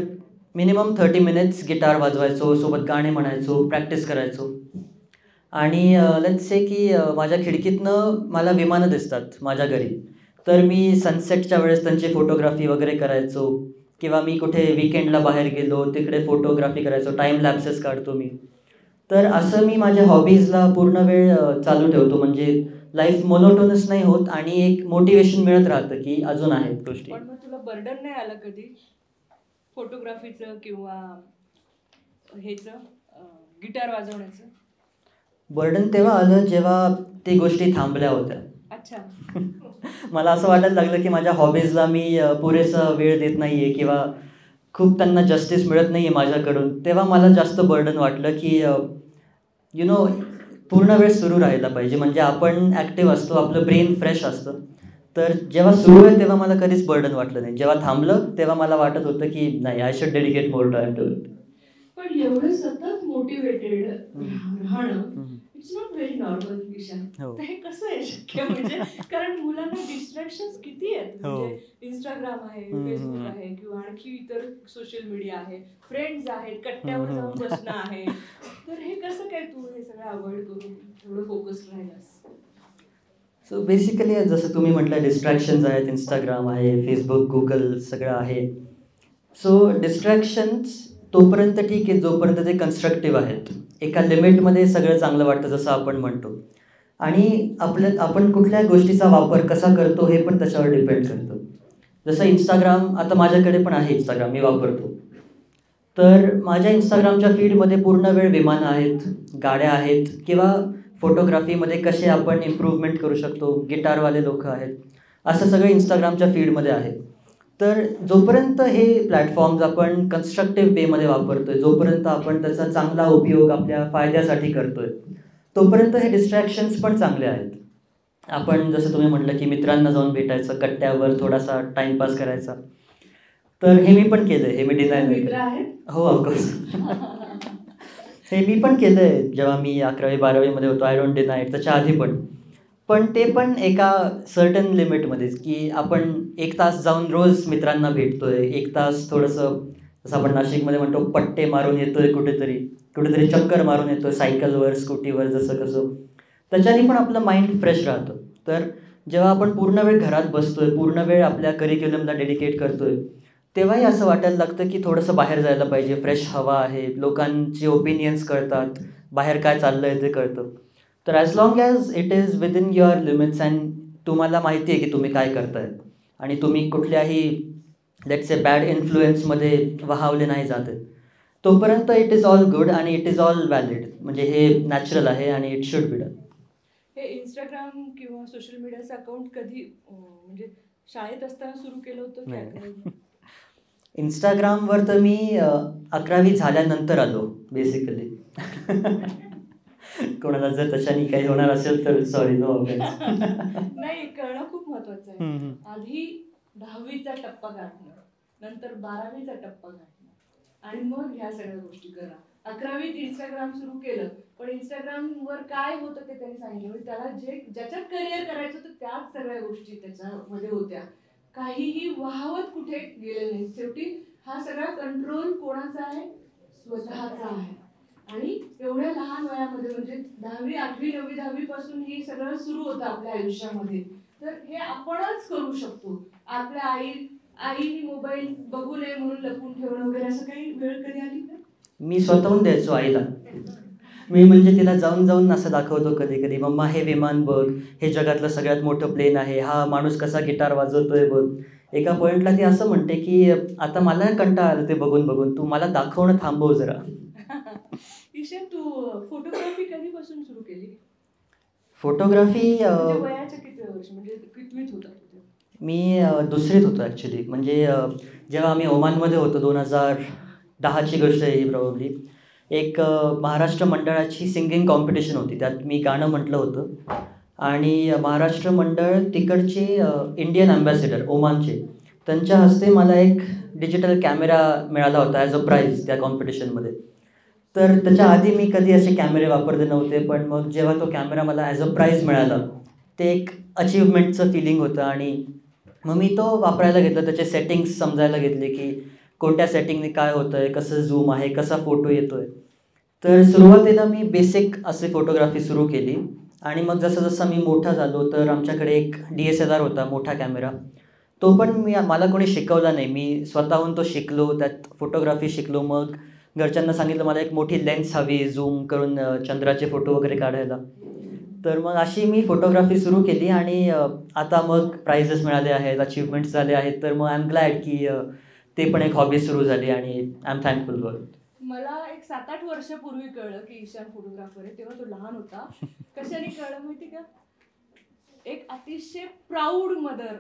मिनिमम 30 मिनिट्स गिटार वाजवायचो, सोबत गाणे म्हणायचो, प्रॅक्टिस करायचो. आणि लेट्स से की माझ्या खिडकीतनं मला विमानं दिसतात माझ्या घरी, तर मी सनसेटच्या वेळेस त्यांची फोटोग्राफी वगैरे करायचो. किंवा मी कुठे विकेंडला बाहेर गेलो तिकडे फोटोग्राफी करायचो, टाईम लॅप्सेस काढतो मी. तर असं मी माझ्या हॉबीजला पूर्ण वेळ चालू ठेवतो, म्हणजे लाईफ मोनोटोनस नाही होत आणि एक मोटिवेशन मिळत राहतं की अजून आहेत गोष्टी.
पण मग तुला बर्डन नाही आलं कधी फोटोग्राफीचं किंवा ह्याचं गिटार वाजवण्याचं?
बर्डन तेव्हा आलं जेव्हा ते गोष्टी थांबल्या होत्या.
अच्छा.
मला असं वाटायला लागलं की माझ्या हॉबीजला मी पुरेसा वेळ देत नाही आहे किंवा खूप त्यांना जस्टिस मिळत नाही आहे माझ्याकडून. तेव्हा मला जास्त बर्डन वाटलं की यु नो पूर्ण वेळ सुरू राहायला पाहिजे, म्हणजे आपण ॲक्टिव्ह असतो, आपलं ब्रेन फ्रेश असतं. तर जेव्हा सुरू आहे तेव्हा मला कधीच बर्डन वाटलं नाही. जेव्हा थांबलं तेव्हा मला वाटत होतं की नाही, I should dedicate more time to it.
पण एवढं सतत मोटिवेटेड राहणं इट्स नॉट व्हेरी नॉर्मल विषय. तर हे कसं आहे शक्य? म्हणजे कारण मुलांना डिस्ट्रॅक्शन्स किती आहेत, म्हणजे इंस्टाग्राम आहे, फेसबुक आहे, किंवा आणखी इतर सोशल मीडिया आहे, फ्रेंड्स आहेत, कट्ट्यावर जाऊन बसणं आहे. तर हे कसं काय तू हे सगळं अवॉइड करून एवढं फोकस राहिलास?
सो बेसिकली जसं तुम्ही म्हटलं डिस्ट्रॅक्शन्स आहेत, इंस्टाग्राम आहे, फेसबुक, गुगल सगळं आहे. सो डिस्ट्रॅक्शन्स तोपर्यंत ठीक आहे जोपर्यंत ते कन्स्ट्रक्टिव्ह आहेत. एका लिमिटमध्ये सगळं चांगलं वाटतं जसं आपण म्हणतो. आणि आपण कुठल्या गोष्टीचा वापर कसा करतो हे पण त्याच्यावर डिपेंड करतं. जसं इंस्टाग्राम, आता माझ्याकडे पण आहे इंस्टाग्राम, मी वापरतो. तर माझ्या इंस्टाग्रामच्या फीडमध्ये पूर्ण वेळ विमानं आहेत, गाड्या आहेत किंवा फोटोग्राफीमध्ये कसे आपण इम्प्रूव्हमेंट करू शकतो, गिटारवाले लोक आहेत, असं सगळं इंस्टाग्रामच्या फीडमध्ये आहे. तर जोपर्यंत हे प्लॅटफॉर्म्स आपण कन्स्ट्रक्टिव्ह वेमध्ये वापरतोय, जोपर्यंत आपण त्याचा चांगला उपयोग आपल्या फायद्यासाठी करतोय, तोपर्यंत हे डिस्ट्रॅक्शन्स पण चांगले आहेत. आपण जसं तुम्ही म्हटलं की मित्रांना जाऊन भेटायचं, कट्ट्यावर थोडासा टाईमपास करायचा, तर हे मी पण केलं आहे, हे मी डिनाय नाही
मित्र
केलं.
आहेत.
हो ऑफकोर्स. हे मी पण केलं आहे जेव्हा मी 11वी-12वीमध्ये होतो. I don't deny it. त्याच्या आधी पण ते पण एका सर्टन लिमिटमध्येच, की आपण 1 तास जाऊन रोज मित्रांना भेटतोय, 1 तास थोडंसं जसं आपण नाशिकमध्ये म्हणतो पट्टे मारून येतोय, कुठेतरी चक्कर मारून येतोय सायकलवर, स्कूटीवर, जसं कसं. त्याच्याने पण आपलं माइंड फ्रेश राहतं. तर जेव्हा आपण पूर्ण वेळ घरात बसतोय, पूर्ण वेळ आपल्या करिक्युलमला डेडिकेट करतोय, तेव्हाही असं वाटायला लागतं की थोडंसं बाहेर जायला पाहिजे, फ्रेश हवा आहे, लोकांचे ओपिनियन्स कळतात, बाहेर काय चाललं आहे ते कळतं. तर as long as it is within your limits and तुम्हाला माहिती आहे की तुम्ही काय करताय आणि तुम्ही कुठल्याही लेट्स से बॅड इन्फ्लुएन्समध्ये वाहावले नाही जात आहेत, तोपर्यंत इट इज ऑल गुड आणि इट इज ऑल व्हॅलिड. म्हणजे हे नॅचरल आहे आणि इट शुड बी डन.
हे इंस्टाग्राम किंवा सोशल मीडियाचं अकाउंट कधी म्हणजे शाळेत असताना सुरू केलं होतं की
नाही.
11वी?
इंस्टाग्रामवर तर मी 11वी झाल्यानंतर आलो बेसिकली. कोणाला जर तशाने काही होणार असेल तर सॉरी, नो ऑफेन्स.
नाही, कळणं खूप महत्वाचं आहे. आधी 10वीचा टप्पा गाठणं, नंतर 12वीचा टप्पा गाठणं आणि मग ह्या सगळ्या गोष्टी करा. 11वीत इंस्टाग्राम सुरू केलं, पण इंस्टाग्रामवर काय होतं ते त्यांनी सांगितलं. म्हणजे त्याला ज्याच्यात करिअर करायचं होतं त्याच सगळ्या गोष्टी त्याच्यामध्ये होत्या. काहीही वाहवत कुठे गेले नाही. शेवटी हा सगळा कंट्रोल कोणाचा आहे? स्वतःचा आहे. आणि एवढ्या लहान वयामध्ये म्हणजे 10वी, 8वी, 9वी, 10वी पासून हे सगळं सुरू होतं आपल्या आयुष्यामध्ये. तर हे आपणच करू शकतो. आपल्या आईने मोबाईल बघू नये म्हणून लपून ठेवणं वगैरे असं काही वेळ कधी आली का?
मी स्वतःहून द्यायचो आईला. मी म्हणजे तिला जाऊन असं दाखवतो कधी, मम्मा हे विमान बघ, हे जगातलं सगळ्यात मोठं प्लेन आहे, हा माणूस कसा गिटार वाजवतोय बघ. एका पॉईंटला ती असं म्हणते की आता मला कंटाळा आला ते बघून, तू मला दाखवणं थांबव जरा.
ईशान, तू फोटोग्राफी कधीपासून सुरू केली?
फोटोग्राफी
म्हणजे वयाच्या किती वर्ष, म्हणजे कितवीत होता तू?
मी 2रीत होतो ॲक्च्युली. म्हणजे जेव्हा आम्ही ओमानमध्ये होतो, 2010ची गोष्ट आहे ही प्रॉब्ली. एक महाराष्ट्र मंडळाची सिंगिंग कॉम्पिटिशन होती, त्यात मी गाणं म्हटलं होतं आणि महाराष्ट्र मंडळ तिकडचे इंडियन ॲम्बॅसेडर ओमानचे, त्यांच्या हस्ते मला एक डिजिटल कॅमेरा मिळाला होता ॲज अ प्राईज त्या कॉम्पिटिशनमध्ये. तर त्याच्या आधी मी कधी असे कॅमेरे वापरले नव्हते, पण मग जेव्हा तो कॅमेरा मला ॲज अ प्राईज मिळाला, ते एक अचीवमेंटचं फिलिंग होतं आणि मग मी तो वापरायला घेतला. त्याचे सेटिंग्स समजायला घेतले की कोणत्या सेटिंगने काय होतं आहे, कसं झूम आहे, कसा फोटो येतो आहे. तर सुरुवातीला मी बेसिक असे फोटोग्राफी सुरू केली आणि मग जसं मी मोठा झालो तर आमच्याकडे एक DSLR होता, मोठा कॅमेरा. तो पण मला कोणी शिकवला नाही, मी स्वतःहून तो शिकलो, त्यात फोटोग्राफी शिकलो. मग घरच्यांना सांगितलं मला एक मोठी लेन्स हवी झूम करून चंद्राचे फोटो वगैरे काढायला. तर मग अशी मी फोटोग्राफी सुरू केली आणि आता मग प्राइजेस मिळाले आहेत, अचीवमेंट्स झाले आहेत. तर मग आय एम ग्लॅड की ते पण एक हॉबी सुरू झाली आणि I am thankful for it.
मला एक 7-8 वर्षापूर्वी कळलं की ईशान फोटोग्राफर आहे. तेव्हा तो लहान होता. कशाने कळलं माहिती का? एक अतिशय प्राऊड मदर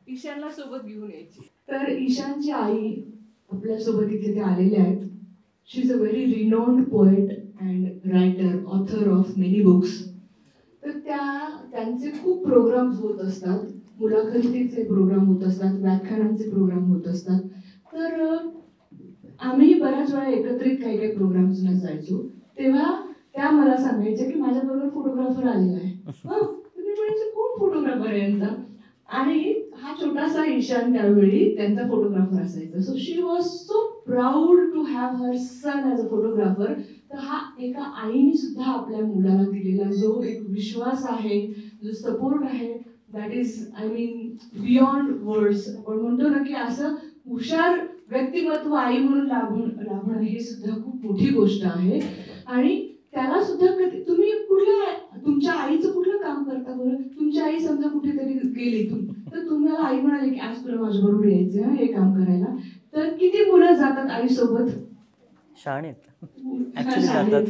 ईशानला सोबत घेऊन यायची.
तर ईशानची आई आपल्यासोबत इथे ते आलेले आहेत. She is a very renowned poet and writer, author of many books. तर त्यांचे खूप प्रोग्राम्स होत असतात, मुलाखतीचे प्रोग्राम होत असतात, व्याख्यानांचे प्रोग्राम होत असतात. तर आम्ही बऱ्याच वेळा एकत्रित काही प्रोग्राम्सना जायचो. तेव्हा त्या मला सांगायच्या की माझ्याबरोबर फोटोग्राफर आलेला आहे. तुम्ही म्हणायचे कोण फोटोग्राफर आहे यांचा? आणि हा छोटासा ईशान त्यावेळी त्यांचा फोटोग्राफर असायचा. So she was so proud to have her son as a photographer. तर हा एका आईने सुद्धा आपल्या मुलाला दिलेला जो एक विश्वास आहे, जो सपोर्ट आहे, that is I mean beyond words. आपण म्हणतो ना की असं हुशार व्यक्तिमत्व आई म्हणून लाभणं हे सुद्धा खूप मोठी गोष्ट आहे. आणि त्याला सुद्धा कधी तुम्ही तुमच्या आईचं कुठलं काम करता बरं? तुमची आई समजा कुठेतरी गेली तर तुम्हाला आई म्हणाले की आज तुला माझ्याबरोबर यायचं हे काम करायला, तर किती मुलं जातात आईसोबत?
शाळेत ॲक्च्युली जातात.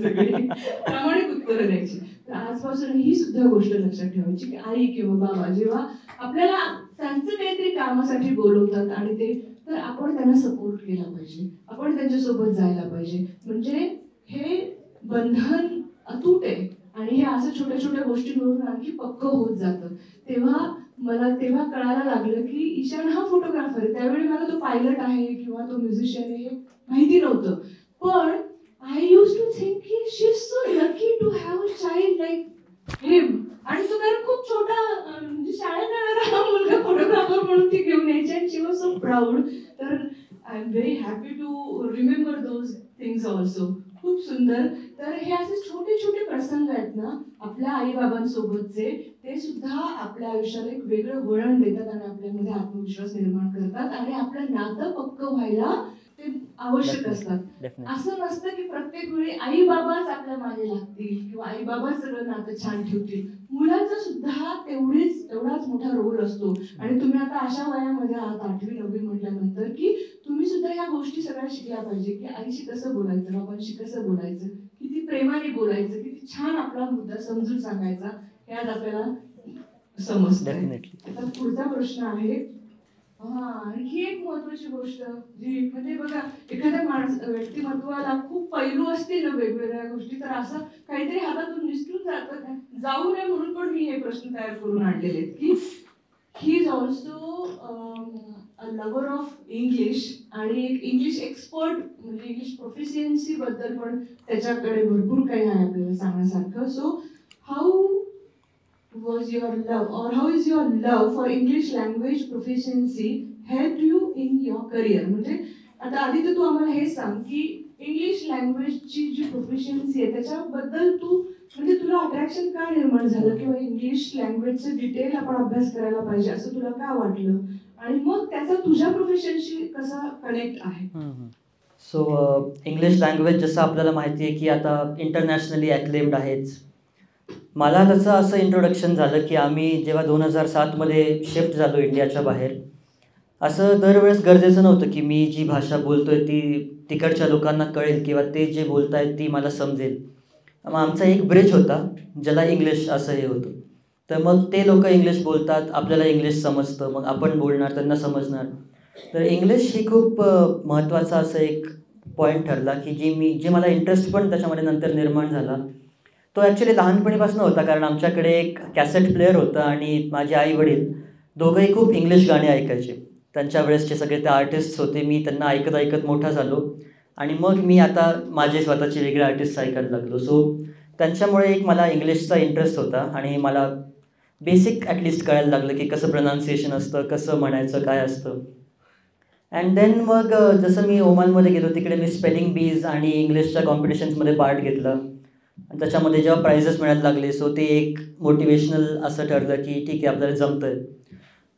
प्रामाणिक उत्तरं द्यायची. तर आजपासून ही सुद्धा गोष्ट लक्षात ठेवायची की आई किंवा बाबा जेव्हा आपल्याला त्यांचं काहीतरी कामासाठी बोलवतात आणि ते, तर आपण त्यांना सपोर्ट केला पाहिजे, आपण त्यांच्यासोबत जायला पाहिजे. म्हणजे हे बंधन अतूट आहे आणि हे असं छोट्या छोट्या गोष्टींवरून आणखी पक्क होत जातं. तेव्हा कळायला लागलं की ईशान हा फोटोग्राफर आहे. त्यावेळी मला तो पायलट आहे किंवा तो म्युझिशियन आहे हे माहिती नव्हतं. पण आय यूज टू थिंक की she is so lucky to have a child like him. आणि तो कारण खूप छोटा म्हणजे शाळेत जाणारा मुलगा फोटोग्राफर म्हणून ती घेऊन यायची आणि शी वॉज सो प्राऊड. तर I am very happy to remember those things also. खूप सुंदर. तर हे असे छोटे छोटे प्रसंग आहेत ना आपल्या आई बाबांसोबतचे, ते सुद्धा आपल्या आयुष्याला एक वेगळं वळण देतात आणि आपल्यामध्ये आत्मविश्वास निर्माण करतात आणि आपलं नातं पक्क व्हायला ते आवश्यक असतात. असं नसतं की प्रत्येक वेळी आई बाबाच आपल्या मागे लागतील किंवा आई बाबाच सगळं नातं छान ठेवतील. मुलांचा सुद्धा तेवढाच मोठा रोल असतो. आणि तुम्ही आता अशा वयामध्ये आहात 8वी 9वी म्हटल्यानंतर की तुम्ही सुद्धा ह्या गोष्टी सगळ्या शिकल्या पाहिजे की आईशी कसं बोलायचं, बाबांशी कसं बोलायचं, किती प्रेमाने बोलायचं, किती छान आपला मुद्दा समजून सांगायचा, हे आज आपल्याला समजतं. आता पुढचा प्रश्न आहे, आणखी एक महत्वाची गोष्ट जी म्हणजे बघा एखाद्या व्यक्तिमत्वाला खूप पैलू असतील ना वेगवेगळ्या गोष्टी, तर असं काहीतरी हातातून निसटून जाऊ नये म्हणून पण मी हे प्रश्न तयार करून आणलेले आहेत की he is also a lover of English आणि एक इंग्लिश एक्सपर्ट, म्हणजे इंग्लिश प्रोफिशियन्सी बद्दल पण त्याच्याकडे भरपूर काही आहे आपल्याला सांगण्यासारखं. So how was your love or how is your love for English language proficiency helped you in your career? म्हणजे आता आधी तर तू आम्हाला हे सांग की इंग्लिश लँग्वेजची जी प्रोफिशियन्सी आहे त्याच्याबद्दल तू म्हणजे तुला अट्रॅक्शन का निर्माण झालं किंवा इंग्लिश लँग्वेजचं डिटेल आपण अभ्यास करायला पाहिजे असं तुला का वाटलं आणि मग त्याचा तुझ्या प्रोफेशनशी कसा कनेक्ट आहे?
सो इंग्लिश लँग्वेज जसं आपल्याला माहिती आहे की आता इंटरनॅशनली ॲक्लेम्ड आहेच. मला त्याचं असं इंट्रोडक्शन झालं की आम्ही जेव्हा 2007मध्ये शिफ्ट झालो इंडियाच्या बाहेर, असं दरवेळेस गरजेचं नव्हतं की मी जी भाषा बोलतो आहे ती तिकडच्या लोकांना कळेल किंवा ते जे बोलत आहेत ती मला समजेल. मग आमचा एक ब्रिज होता ज्याला इंग्लिश असं हे होतं. तर मग ते लोक इंग्लिश बोलतात, आपल्याला इंग्लिश समजतं, मग आपण बोलणार त्यांना समजणार. तर इंग्लिश ही खूप महत्त्वाचा असं एक पॉईंट ठरला की जे मला इंटरेस्ट पण त्याच्यामध्ये नंतर निर्माण झाला. तो ॲक्च्युली लहानपणीपासून होता, कारण आमच्याकडे एक कॅसेट प्लेअर होतं आणि माझे आई वडील दोघंही खूप इंग्लिश गाणी ऐकायचे. त्यांच्या वेळेसचे सगळे ते आर्टिस्ट होते, मी त्यांना ऐकत ऐकत मोठा झालो आणि मग मी आता माझे स्वतःचे वेगळे आर्टिस्ट ऐकायला लागलो. सो त्यांच्यामुळे एक मला इंग्लिशचा इंटरेस्ट होता आणि मला बेसिक ॲटलिस्ट कळायला लागलं की कसं प्रोनाऊन्सिएशन असतं, कसं म्हणायचं, काय असतं. अँड देन मग जसं मी ओमानमध्ये गेलो तिकडे मी स्पेलिंग बीज आणि इंग्लिशच्या कॉम्पिटिशन्समध्ये पार्ट घेतला आणि त्याच्यामध्ये जेव्हा प्राइजेस मिळायला लागले सो ते एक मोटिवेशनल असं ठरलं की ठीक आहे आपल्याला जमतं आहे.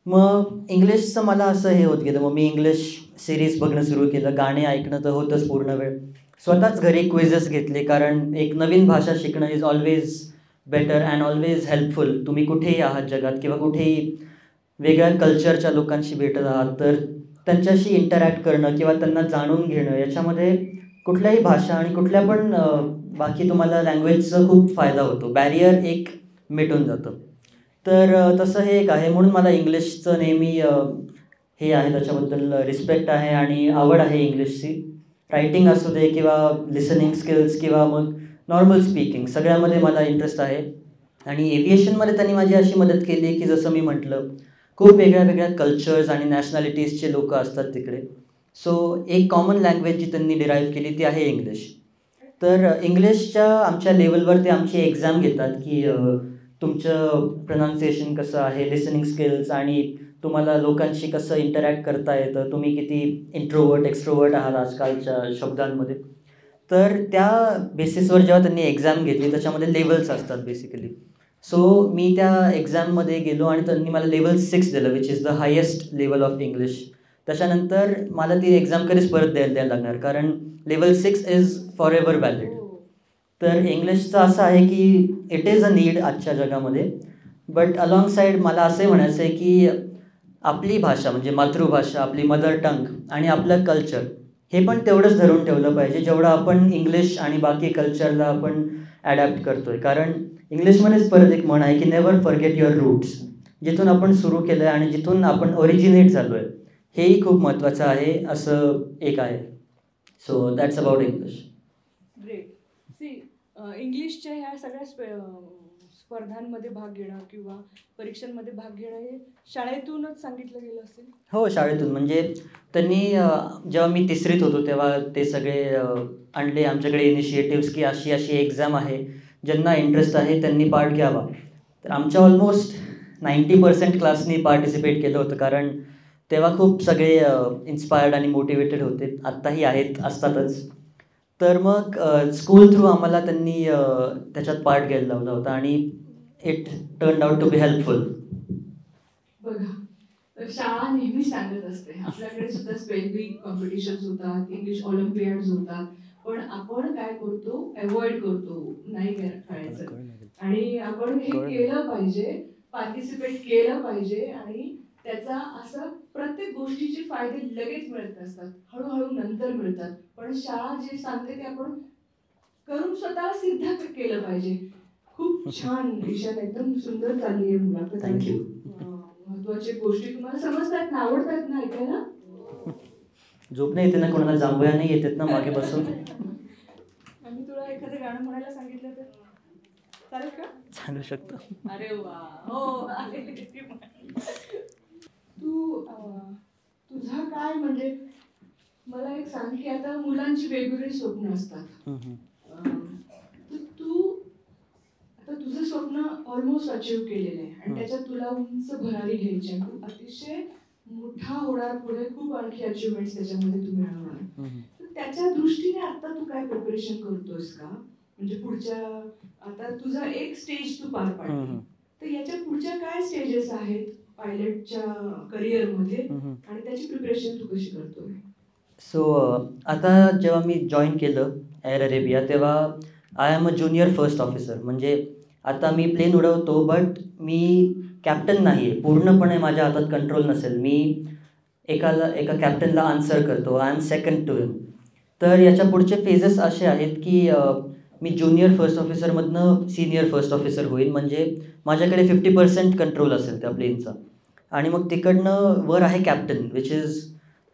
मग इंग्लिशचं मला असं हे होत गेलं. मग मी इंग्लिश सिरीज बघणं सुरू केलं, गाणे ऐकणं तर होतंच पूर्ण वेळ. स्वतःच घरी क्विजेस घेतले, कारण एक नवीन भाषा शिकणं is always better and always helpful. तुम्ही कुठेही आहात जगात किंवा कुठेही वेगळ्या कल्चरच्या लोकांशी भेटत आहात तर त्यांच्याशी इंटरॅक्ट करणं किंवा त्यांना जाणून घेणं याच्यामध्ये कुठल्याही भाषा आणि कुठल्या पण बाकी तुम्हाला लँग्वेजचा खूप फायदा होतो. बॅरियर एक मिटून जातं. तर तसं हे एक आहे, म्हणून मला इंग्लिशचं नेहमी हे आहे, त्याच्याबद्दल रिस्पेक्ट आहे आणि आवड आहे इंग्लिशची. रायटिंग असू दे किंवा लिसनिंग स्किल्स किंवा मग नॉर्मल स्पीकिंग, सगळ्यामध्ये मला इंटरेस्ट आहे. आणि एव्हिएशनमध्ये त्यांनी माझी अशी मदत केली की जसं मी म्हटलं खूप वेगळ्या वेगळ्या कल्चर्स आणि नॅशनॅलिटीजचे लोक असतात तिकडे. सो एक कॉमन लँग्वेज जी त्यांनी डिराईव्ह केली ती आहे इंग्लिश. तर इंग्लिशच्या आमच्या लेवलवर ते आमची एक्झाम घेतात की तुमचं प्रोनाऊन्सिएशन कसं आहे, लिसनिंग स्किल्स आणि तुम्हाला लोकांशी कसं इंटरॅक्ट करता येतं, तुम्ही किती इंट्रोवर्ट एक्स्ट्रोवर्ट आहात आजकालच्या शब्दांमध्ये. तर त्या बेसिसवर जेव्हा त्यांनी एक्झाम घेतली त्याच्यामध्ये लेवल्स असतात बेसिकली. सो मी त्या एक्झाममध्ये गेलो आणि त्यांनी मला लेवल 6 दिलं, which is the highest level of English. त्याच्यानंतर मला ती एक्झाम कधीच परत द्यायला लागणार, कारण level 6 is for ever valid. तर इंग्लिशचं असं आहे की इट इज अ नीड आजच्या जगामध्ये, बट अलॉंग साईड मला असंही म्हणायचं आहे की आपली भाषा म्हणजे मातृभाषा, आपली मदर टंग आणि आपलं कल्चर हे पण तेवढंच धरून ठेवलं पाहिजे जेवढं आपण इंग्लिश आणि बाकी कल्चरला आपण ॲडॅप्ट करतो आहे. कारण इंग्लिशमध्येच परत एक म्हण आहे की नेवर फॉरगेट युअर रूट्स. जिथून आपण सुरू केलं आहे आणि जिथून आपण ओरिजिनेट झालो आहे हेही खूप महत्त्वाचं आहे असं एक आहे. So that's about English.
Great. See इंग्लिशच्या ह्या सगळ्या स्पर्धांमध्ये भाग घेणं किंवा परीक्षांमध्ये भाग घेणं हे शाळेतूनच सांगितलं गेलं असेल?
हो, शाळेतून. म्हणजे त्यांनी जेव्हा मी 3रीत होतो तेव्हा ते सगळे आणले आमच्याकडे इनिशिएटिव्स की अशी अशी एक्झाम आहे, ज्यांना इंटरेस्ट आहे त्यांनी पार्ट घ्यावा. तर आमच्या ऑलमोस्ट 90% क्लासनी पार्टिसिपेट केलं होतं. कारण तेव्हा खूप सगळे इन्स्पायर्ड आणि मोटिवेटेड होते, आत्ताही असतातच. तर मग स्कूल थ्रू आम्हाला त्यांनी त्याच्यात पार्ट घ्यायला लावला होता आणि it turn out to be helpful.
बघा, तर शाळा नेहमी सांगत असते आपल्याकडे सुद्धा स्पेलिंग कॉम्पिटिशन्स होतात, इंग्लिश ऑलिम्पियाड्स होतात, पण आपण काय करतो, अवॉइड करतो, नाही करायचं. आणि आपण हे केलं पाहिजे, पार्टिसिपेट केलं पाहिजे. आणि त्याचा असं प्रत्येक गोष्टीचे फायदे लगेच मिळत असतात, हळूहळू नंतर मिळतात. पण शाळा जे सांगते ते आपण करून स्वतःला सिद्ध केलं पाहिजे. खूप छान ईशान, एकदम सुंदर चालली आहे मुलाखत.
थँक्यू.
महत्वाच्या गोष्टी तुम्हाला समजतात ना, आवडतात ना ऐकायला?
झोप नाही येते ना, कोणाला जांभया नाही येतात ना मागे बसून?
आम्ही तुला एखादं गाणं म्हणायला सांगितलं तर चालेल का?
चालू शकतो.
अरे वा, हो.
तुझा काय म्हणजे मला एक सांग की आता मुलांची वेगवेगळी स्वप्न असतात. तू आता तुझं स्वप्न ऑलमोस्ट अचीव्ह केलेलं आहे आणि त्याच्यात तुला उंच भरारी घ्यायची आहे. तू अतिशय मोठा होणार पुढे, खूप आणखी अचिव्हमेंट्स त्याच्यामध्ये तू मिळवणार. तर त्याच्या दृष्टीने आता तू काय प्रिपरेशन करतोयस का? म्हणजे पुढच्या, आता तुझा एक स्टेज तू पार पाडली, तर याच्या पुढच्या काय स्टेजेस आहेत पायलटच्या करिअरमध्ये आणि त्याची प्रिपरेशन तू कशी करतोय?
सो आता जेव्हा मी जॉईन केलं एअर अरेबिया तेव्हा I am a junior first officer. म्हणजे आता मी प्लेन उडवतो बट मी कॅप्टन नाही आहे, पूर्णपणे माझ्या हातात कंट्रोल नसेल. मी एका कॅप्टनला आन्सर करतो, I am second to him. तर याच्या पुढचे फेजेस असे आहेत की मी ज्युनियर फर्स्ट ऑफिसरमधनं सिनियर फर्स्ट ऑफिसर होईल. म्हणजे माझ्याकडे 50% कंट्रोल असेल त्या प्लेनचा. आणि मग तिकडनं वर आहे कॅप्टन, विच इज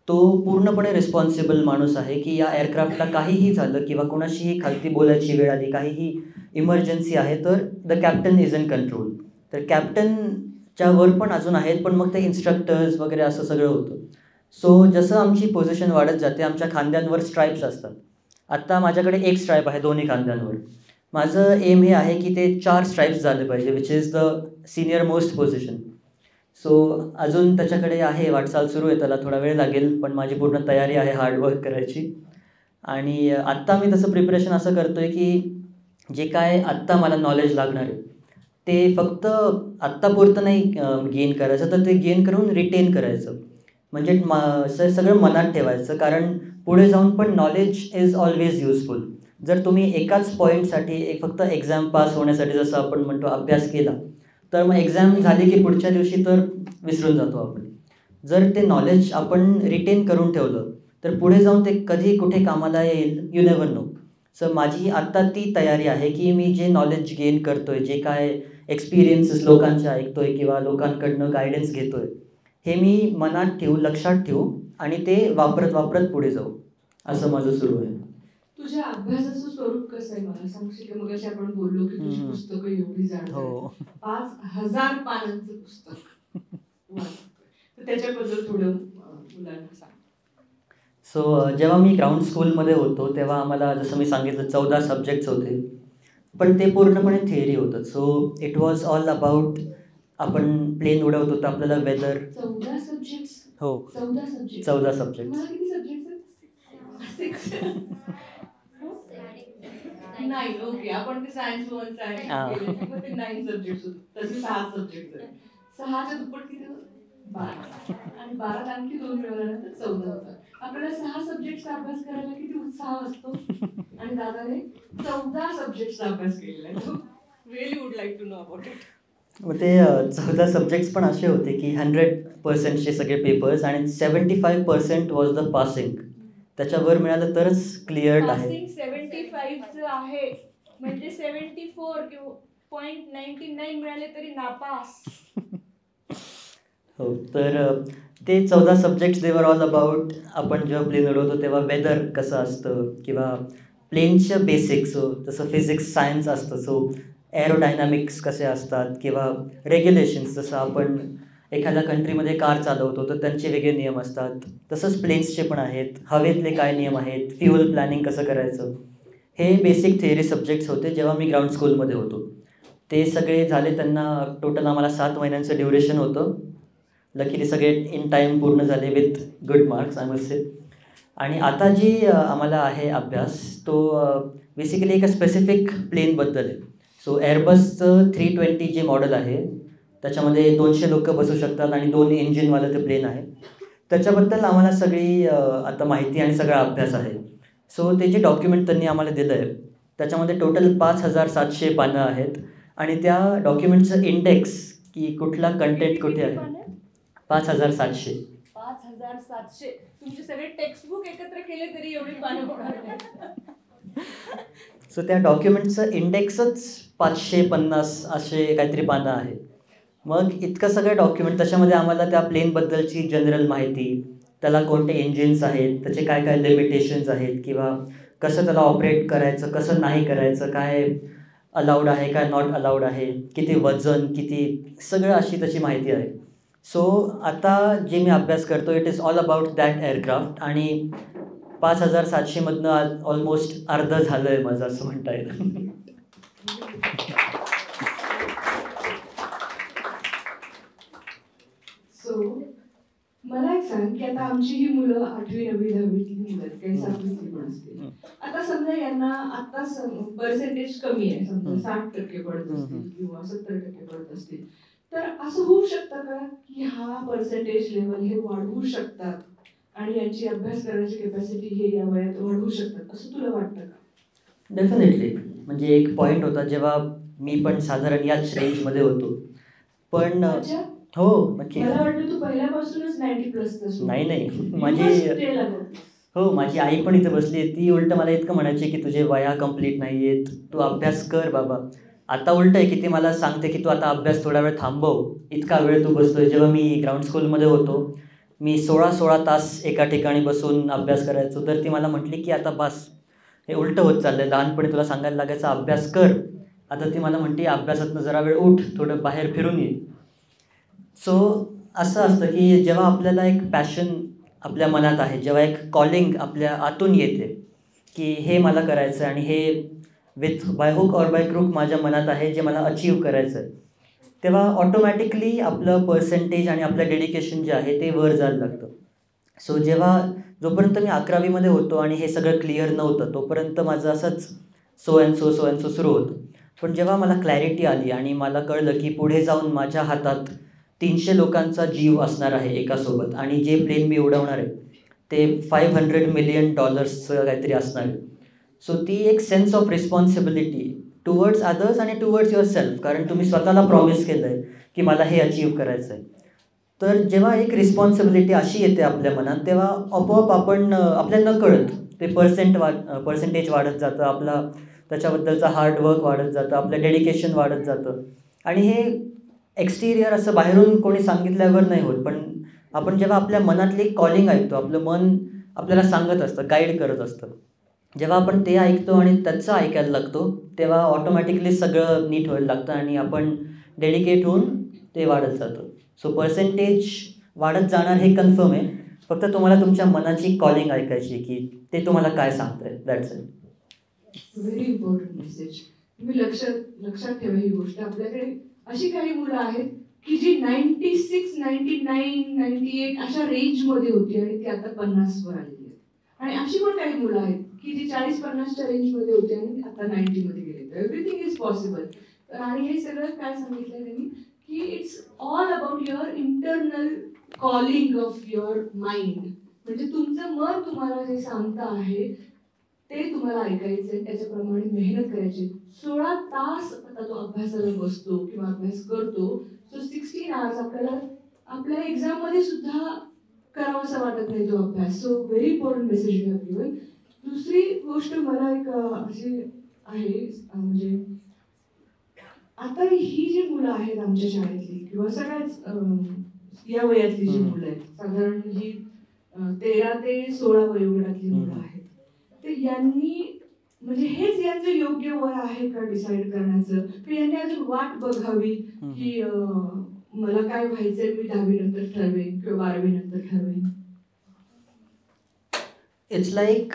तो पूर्णपणे रिस्पॉन्सिबल माणूस आहे की या एअरक्राफ्टला काहीही झालं किंवा कोणाशीही खालती बोलायची वेळ आली, काहीही इमर्जन्सी आहे, तर the captain is in control. तर कॅप्टनच्या वर पण अजून आहेत, पण मग ते इन्स्ट्रक्टर्स वगैरे असं सगळं होतं. सो जसं आमची पोझिशन वाढत जाते, आमच्या खांद्यांवर स्ट्राईप्स असतात. आत्ता माझ्याकडे एक स्ट्राईप आहे दोन्ही खांद्यांवर. माझं एम हे आहे की ते 4 स्ट्राईप्स झाले पाहिजे, which is the senior most position. So अजून त्याच्याकडे आहे, वाटचाल सुरू आहे, त्याला थोडा वेळ लागेल, पण माझी पूर्ण तयारी आहे हार्डवर्क करायची. आणि आत्ता मी तसं प्रिपरेशन असं करतो आहे की जे काय आत्ता मला नॉलेज लागणार आहे ते फक्त आत्तापुरतं नाही गेन करायचं, तर ते गेन करून रिटेन करायचं. म्हणजे सगळं मनात ठेवायचं, कारण पुढे जाऊन पण नॉलेज इज ऑलवेज युजफुल. जर तुम्ही एकाच पॉईंटसाठी फक्त एक्झाम पास होण्यासाठी जसं आपण म्हणतो अभ्यास केला, तर मग एक्झाम झाली की पुढच्या दिवशी तर विसरून जातो आपण. जर ते नॉलेज आपण रिटेन करून ठेवलं तर पुढे जाऊन ते कधी कुठे कामाला येईल, यू नेवर नो. सो माझी आत्ता ती तयारी आहे की मी जे नॉलेज गेन करतो आहे, जे काय एक्सपिरियन्सेस लोकांचे ऐकतो आहे किंवा लोकांकडनं गायडन्स घेतो आहे, हे मी मनात ठेवू, लक्षात ठेवू आणि ते वापरत पुढे जाऊ, असं माझं सुरू आहे.
तुझ्या अभ्यासाचं स्वरूप कसं आहे मला सांगशील का? मगाशी आपण बोललो की तुझी पुस्तकं एवढी जाड, 5000 पानांचं पुस्तक वाचतोय, तर त्याच्याबद्दल थोडं मुलांना सांग.
सो जेव्हा मी ग्राउंड स्कूलमध्ये होतो तेव्हा आम्हाला जसं मी सांगितलं 14 सब्जेक्ट्स होते, पण ते पूर्णपणे थिअरी होतं. So it was all about, आपण प्लेन उडवत होतो, आपल्याला वेदर.
14 सब्जेक्ट्स?
हो,
14 सब्जेक्ट.
14 सब्जेक्ट.
मला किती सब्जेक्ट्स? 9. ओके, आपण ते सायन्स 1 सायन्स मग ते 9 सब्जेक्ट्स होते, तसे 6 सब्जेक्ट्स आहेत. 6च्या दुप्पट किती होतं? 12. आणि 12 आणखी 2 मिळवल्यानंतर 14 होतात. आपल्याला 6 सब्जेक्टचा अभ्यास करायला किती उत्साह असतो, आणि दादाने 14 सब्जेक्टचा अभ्यास केलेला आहे.
Really would like to know about it.
मग ते 14 सब्जेक्ट्स पण असे होते की 100%चे सगळे पेपर्स आणि 75% वॉज द पासिंग. त्याच्यावर मिळालं तरच क्लिअर्ड आहे.
पासिंग 75चं आहे म्हणजे 74 किंवा 0.99 मिळाले तरी नापास.
हो, तर ते 14 सब्जेक्ट्स देवर ऑल अबाउट आपण जेव्हा प्लेन उडवतो तेव्हा वेदर कसं असतं किंवा प्लेनच्या बेसिक्स, जसं फिजिक्स सायन्स असतं, सो एरोडायनामिक्स कसे असतात किंवा रेग्युलेशन्स, जसं आपण एखाद्या कंट्रीमध्ये कार चालवतो तर त्यांचे वेगळे नियम असतात, तसंच प्लेन्सचे पण आहेत, हवेतले काय नियम आहेत, फ्युअल प्लॅनिंग कसं करायचं, हे बेसिक थिअरी सब्जेक्ट्स होते जेव्हा मी ग्राउंड स्कूलमध्ये होतो. ते सगळे झाले, त्यांना टोटल आम्हाला 7 महिन्यांचं ड्युरेशन होतं. लकीली सगळे इन टाईम पूर्ण झाले with good marks I must say. आणि आता जी आम्हाला आहे अभ्यास, तो बेसिकली एका स्पेसिफिक प्लेनबद्दल आहे. सो एअरबसचं 320 जे मॉडेल आहे त्याच्यामध्ये 200 लोक बसू शकतात आणि 2 इंजिनवालं ते प्लेन आहे. त्याच्याबद्दल आम्हाला सगळी आता माहिती आणि सगळा अभ्यास आहे. सो ते जे डॉक्युमेंट त्यांनी आम्हाला दिलं आहे त्याच्यामध्ये टोटल 5700 पानं आहेत आणि त्या डॉक्युमेंटचं इंडेक्स की कुठला कंटेंट कुठे आहे 5700.
5700 तुमचे सगळे टेक्स्टबुक एकत्र केले तरी एवढी पानं होणार नाही.
सो त्या डॉक्युमेंटचं इंडेक्सच 550 असे काहीतरी पानं आहे. मग इतकं सगळं डॉक्युमेंट, त्याच्यामध्ये आम्हाला त्या प्लेनबद्दलची जनरल माहिती, त्याला कोणते इंजिन्स आहेत, त्याचे काय काय लिमिटेशन्स आहेत किंवा कसं त्याला ऑपरेट करायचं, कसं नाही करायचं, काय अलाउड आहे काय नॉट अलाउड आहे, किती वजन, किती, सगळं अशी त्याची माहिती आहे. सो आता जे मी अभ्यास करतो it is all about that aircraft आणि 5700मधनं ऑलमोस्ट अर्धं झालं आहे माझं असं म्हणता येईल.
सो मला एक सांग की आता आमची ही मुलं 8वी 9वी 10वीतली मुलं आहेत, काही 7वीतली पण असतील. आता समजा यांना आता पर्सेंटेज कमी आहे, समजा 60% पडत असतील किंवा 70% पडत असतील, तर असं होऊ शकतं का की हा पर्सेंटेज लेवल हे वाढवू शकतात आणि यांची अभ्यास करण्याची कॅपॅसिटी हे या वयात वाढवू शकतात, असं तुला वाटतं का?
डेफिनेटली. म्हणजे एक पॉईंट होता जेव्हा मी पण साधारण याच रेंजमध्ये होतो, पण हो नक्की.
मला वाटतं तू पहिल्यापासूनच 90+
नाही माझी आई पण इथे बसली आहे, ती उलट मला इतकं म्हणायची की तुझे वया कंप्लीट नाही आहेत, तू अभ्यास कर बाबा. आता उलट आहे की ती मला सांगते की तू आता अभ्यास थोडा वेळ थांबव, इतका वेळ तू बसतोय. जेव्हा मी ग्राउंड स्कूलमध्ये होतो मी 16 तास एका ठिकाणी बसून अभ्यास करायचो, तर ती मला म्हटली की आता बस, हे उलटं होत चाललं आहे. लहानपणी तुला सांगायला लागायचं अभ्यास कर, आता ती मला म्हणते अभ्यासातनं जरा वेळ उठ, थोडं बाहेर फिरून ये. सो असं असतं की जेव्हा आपल्याला एक पॅशन आपल्या मनात आहे, जेव्हा एक कॉलिंग आपल्या आतून येते की हे मला करायचं आहे आणि हे with by hook or by crook माझ्या मनात आहे जे मला अचीव करायचं आहे, तेव्हा ऑटोमॅटिकली आपलं पर्सेंटेज आणि आपलं डेडिकेशन जे आहे ते वर जायला लागतं. सो जोपर्यंत मी 11वीमध्ये होतो आणि हे सगळं क्लिअर नव्हतं तोपर्यंत माझं असंच सो अँड सो सुरू होतं. पण जेव्हा मला क्लॅरिटी आली आणि मला कळलं की पुढे जाऊन माझ्या हातात 300 लोकांचा जीव असणार आहे एकासोबत आणि जे प्लेन मी उडवणार आहे ते $500 मिलियन काहीतरी असणार आहे. सो ती एक sense of responsibility towards others आणि टुवर्ड्स युअर सेल्फ, कारण तुम्ही स्वतःला प्रॉमिस केलं आहे की मला हे अचीव करायचं आहे. तर जेव्हा एक रिस्पॉन्सिबिलिटी अशी येते आपल्या मनात तेव्हा आपोआप आपण आपल्याला नकळत ते पर्सेंटेज वाढत जातं, आपला त्याच्याबद्दलचा हार्डवर्क वाढत जातं, आपलं डेडिकेशन वाढत जातं. आणि हे एक्सटिरियर असं बाहेरून कोणी सांगितल्यावर नाही होत, पण आपण जेव्हा आपल्या मनातली कॉलिंग ऐकतो, आपलं मन आपल्याला सांगत असतं, गाईड करत असतं, जेव्हा आपण ते ऐकतो आणि त्याचं ऐकायला लागतो तेव्हा ऑटोमॅटिकली सगळं नीट व्हायला लागतं आणि आपण डेडिकेट होऊन ते वाढत जातं. सो पर्सेंटेज वाढत जाणार हे कन्फर्म आहे, फक्त तुम्हाला तुमच्या मनाची कॉलिंग ऐकायची की ते तुम्हाला काय सांगतंय. That's it.
Very important message. तुम्ही लक्षात ठेवा ही गोष्ट. आपल्याकडे अशी काही मुलं आहेत की जी 96, 99, 98 अशा रेंजमध्ये होती आणि ती आता 50वर आलेली आहेत. आणि अशी पण काही मुलं आहेत की जी 40-50च्या रेंजमध्ये होती आणि आता 90मध्ये गेले. Everything is possible. आणि हे सगळं काय सांगितलं त्यांनी की it's all about your internal calling of your mind. म्हणजे तुमचं मन तुम्हाला जे सांगतं आहे ते तुम्हाला ऐकायचंय, त्याच्याप्रमाणे मेहनत करायची. 16 तास आता तो अभ्यासाला बसतो किंवा अभ्यास करतो. सो 16 आवर्स आपल्याला आपल्या एक्झाम मध्ये सुद्धा करावासा वाटत नाही तो अभ्यास. So very important message you have given. दुसरी गोष्ट मला एक अशी आहे, म्हणजे आता ही जी मुलं आहेत आमच्या शाळेतली किंवा सगळ्याच या वयातली जी मुलं आहेत, साधारण ही 13 ते 16 वयोगटातली मुलं आहेत, तर यांनी म्हणजे हेच यांचं योग्य वय आहे का डिसाईड करण्याचं, की यांनी अजून वाट बघावी की मला काय व्हायचंय मी 10वी नंतर ठरवेन किंवा 12वी नंतर ठरवेन.
इट्स लाईक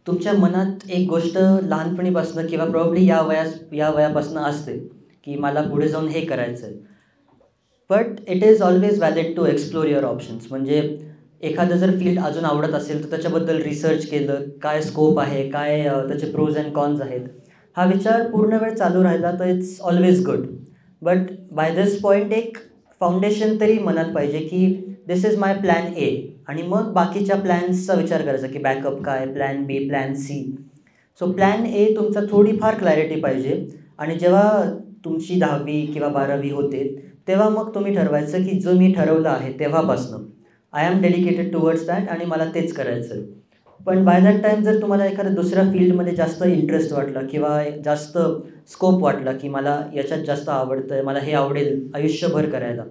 तुमच्या मनात एक गोष्ट लहानपणीपासून किंवा प्रॉब्ली या वयापासून असते की मला पुढे जाऊन हे करायचं आहे. But it is always valid to explore your options. म्हणजे एखादं जर फील्ड अजून आवडत असेल तर त्याच्याबद्दल रिसर्च केलं, काय स्कोप आहे, काय त्याचे प्रोज अँड कॉन्स आहेत, हा विचार पूर्ण वेळ चालू राहिला तर it's always good. But by this point एक फाउंडेशन तरी मनात पाहिजे की दिस इज माय प्लॅन ए, आणि मग बाकीच्या प्लॅन्सचा विचार करायचा की बॅकअप काय, plan B, plan C. So plan A तुमचा थोडीफार क्लॅरिटी पाहिजे, आणि जेव्हा तुमची 10वी किंवा 12वी होते तेव्हा मग तुम्ही ठरवायचं की जो मी ठरवलं आहे तेव्हापासनं I am dedicated towards that आणि मला तेच करायचं आहे. पण बाय दॅट टाईम जर तुम्हाला एखाद्या दुसऱ्या फील्डमध्ये जास्त इंटरेस्ट वाटला किंवा जास्त स्कोप वाटला की मला याच्यात जास्त आवडतं आहे, मला हे आवडेल आयुष्यभर करायला,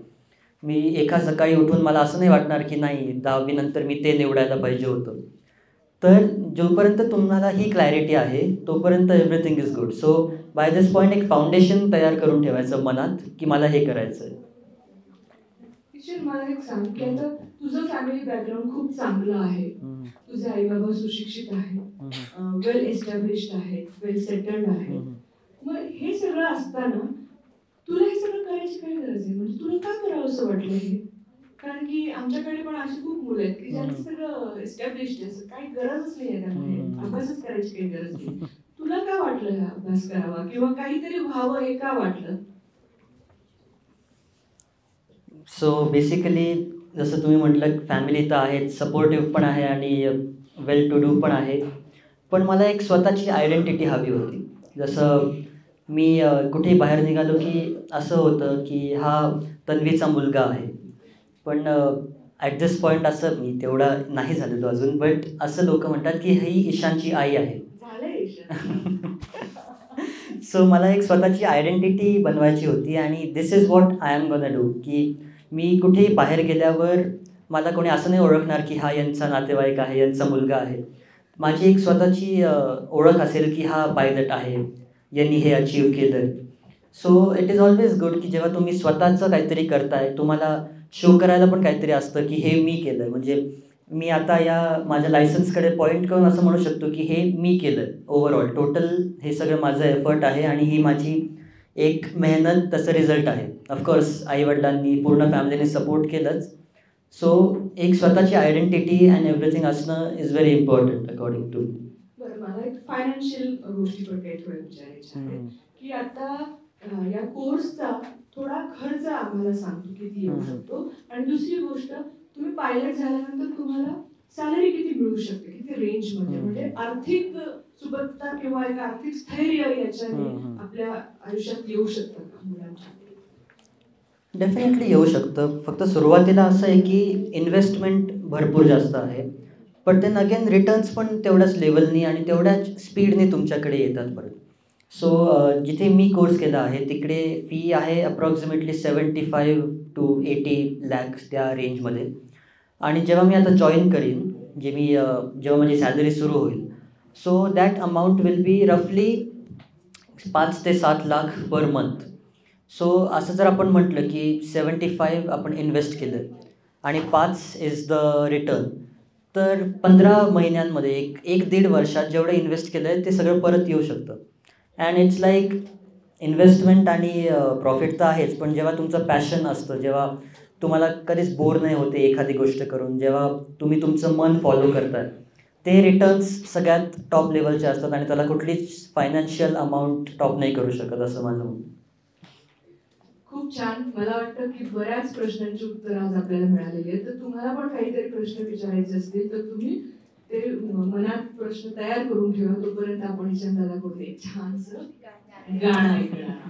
मी एका सकाळी उठून मला असं नाही वाटणार की नाही 10वी नंतर मी ते निवडायला पाहिजे होतं. तर जोपर्यंत तुम्हाला ही क्लॅरिटी आहे तोपर्यंत everything is good. So by this point एक फाउंडेशन तयार करून ठेवायचं मनात की मला हे करायचं आहे.
मला एक सांग की आता तुझं फॅमिली बॅकग्राऊंड खूप चांगलं आहे, तुझे आई बाबा सुशिक्षित आहेत, वेल एस्टॅब्लिश्ड आहेत, वेल सेटल्ड आहेत, मग हे सगळं असताना तुला हे सगळं करायची काय गरज आहे? म्हणजे तुला का करावं असं वाटलं हे? कारण की आमच्याकडे पण अशी खूप मुलं आहेत की ज्यांचं सगळं एस्टॅब्लिश्ड आहे, काही गरजच नाही आहे त्यांना, अभ्यासच करायची काही गरज नाही. तुला का वाटलं हा अभ्यास करावा किंवा काहीतरी व्हावं हे का वाटलं?
सो बेसिकली जसं तुम्ही म्हटलं फॅमिली तर आहेत, सपोर्टिव्ह पण आहे आणि वेल टू डू पण आहे, पण मला एक स्वतःची आयडेंटिटी हवी होती. जसं मी कुठेही बाहेर निघालो की असं होतं की हा तन्वीचा मुलगा आहे, पण ॲट दिस पॉईंट असं मी तेवढा नाही झालेलो अजून, बट असं लोक म्हणतात की ही ईशानची आई आहे. सो मला एक स्वतःची आयडेंटिटी बनवायची होती आणि this is what I am gonna do. की मी कुठेही बाहेर गेल्यावर मला कोणी असं नाही ओळखणार की हा यांचा नातेवाईक आहे, यांचा मुलगा आहे. माझी एक स्वतःची ओळख असेल की हा पायलट आहे, यांनी हे अचीव केलं. So it is always good की जेव्हा तुम्ही स्वतःचं काहीतरी करताय तुम्हाला शो करायला पण काहीतरी असतं की हे मी केलं. म्हणजे मी आता या माझ्या लायसन्सकडे पॉईंट करून असं म्हणू शकतो की हे मी केलं, ओव्हरऑल टोटल हे सगळं माझं एफर्ट आहे आणि ही माझी एक मेहनत, तसं रिझल्ट आहे. ऑफकोर्स आईवडिलांनी पूर्ण फॅमिलीने सपोर्ट केलंच. सो एक स्वतःची आयडेंटिटी अँड एव्हरीथिंग असणं is very important according to me.
बरं, मला एक फायनान्शियल गोष्टी पण काही थोड्या विचारायच्या आहेत की आता या कोर्सचा थोडा खर्च आम्हाला सांगतो किती येऊ शकतो, आणि दुसरी गोष्ट तुम्ही पायलट झाल्यानंतर तुम्हाला सॅलरी किती मिळू शकते, किती रेंजमध्ये, म्हणजे आर्थिक सुबत्ता किंवा एक आर्थिक स्थैर्य याच्याने आपल्या आयुष्यात येऊ शकतं का मुलांच्या?
डेफिनेटली येऊ शकतं. फक्त सुरुवातीला असं आहे की इन्व्हेस्टमेंट भरपूर जास्त आहे, बट देन अगेन रिटर्न्स पण तेवढ्याच लेवलनी आणि तेवढ्याच स्पीडने तुमच्याकडे येतात परत. सो जिथे मी कोर्स केला आहे तिकडे फी आहे अप्रॉक्सिमेटली 75 to 80 lakhs त्या रेंजमध्ये. आणि जेव्हा मी आता जॉईन करीन, जेव्हा माझी सॅलरी सुरू होईल, so that amount will be रफली 5 ते 7 लाख पर मंथ. सो असं जर आपण म्हटलं की 75 आपण इन्व्हेस्ट केलं आणि 5 इज द रिटर्न, तर 15 महिन्यांमध्ये एक दीड वर्षात जेवढं इन्व्हेस्ट केलं आहे ते सगळं परत येऊ शकतं. अँड इट्स लाईक इन्व्हेस्टमेंट आणि प्रॉफिट तर आहेच, पण जेव्हा तुमचं पॅशन असतं, जेव्हा तुम्हाला कधीच बोर नाही होते एखादी गोष्ट करून, जेव्हा तुम्ही तुमचं मन फॉलो करताय, ते रिटर्न्स सगळ्यात टॉप लेवलचे असतात आणि त्याला कुठलीच फायनान्शियल अमाऊंट टॉप नाही करू शकत, असं माझं म्हणणं.
खूप छान. मला वाटतं की बऱ्याच प्रश्नांची उत्तर आज आपल्याला मिळालेली आहेत. तर तुम्हाला पण काहीतरी प्रश्न विचारायचे असतील तर तुम्ही ते मनात प्रश्न तयार करून ठेवा. तोपर्यंत आपण ईशानदादाकडून एक छानसं गाणं ऐकणार.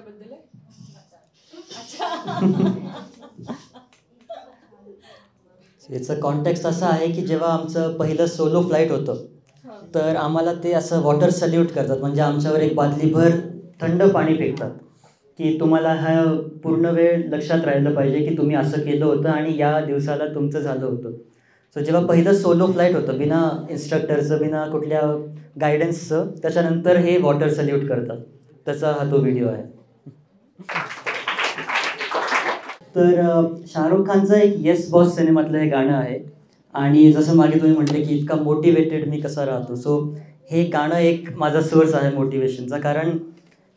कशाबद्दल आहे? अच्छा.
याचं कॉन्टेक्स्ट असं आहे की जेव्हा आमचं पहिलं सोलो फ्लाईट होतं तर आम्हाला ते असं वॉटर सल्यूट करतात, म्हणजे आमच्यावर एक बादलीभर थंड पाणी फेकतात की तुम्हाला हा पूर्ण वेळ लक्षात राहिलं पाहिजे की तुम्ही असं केलं होतं आणि या दिवसाला तुमचं झालं होतं. सो जेव्हा पहिलं सोलो फ्लाईट होतं बिना इन्स्ट्रक्टरचं, बिना कुठल्या गायडन्सचं, त्याच्यानंतर हे वॉटर सल्यूट करतात, त्याचा हा तो व्हिडिओ आहे. तर शाहरुख खानचं एक येस बॉस सिनेमातलं हे गाणं आहे आणि जसं मागे तुम्ही म्हटले की इतका मोटिवेटेड मी कसा राहतो, सो हे गाणं एक माझा सोर्स आहे मोटिवेशनचा. कारण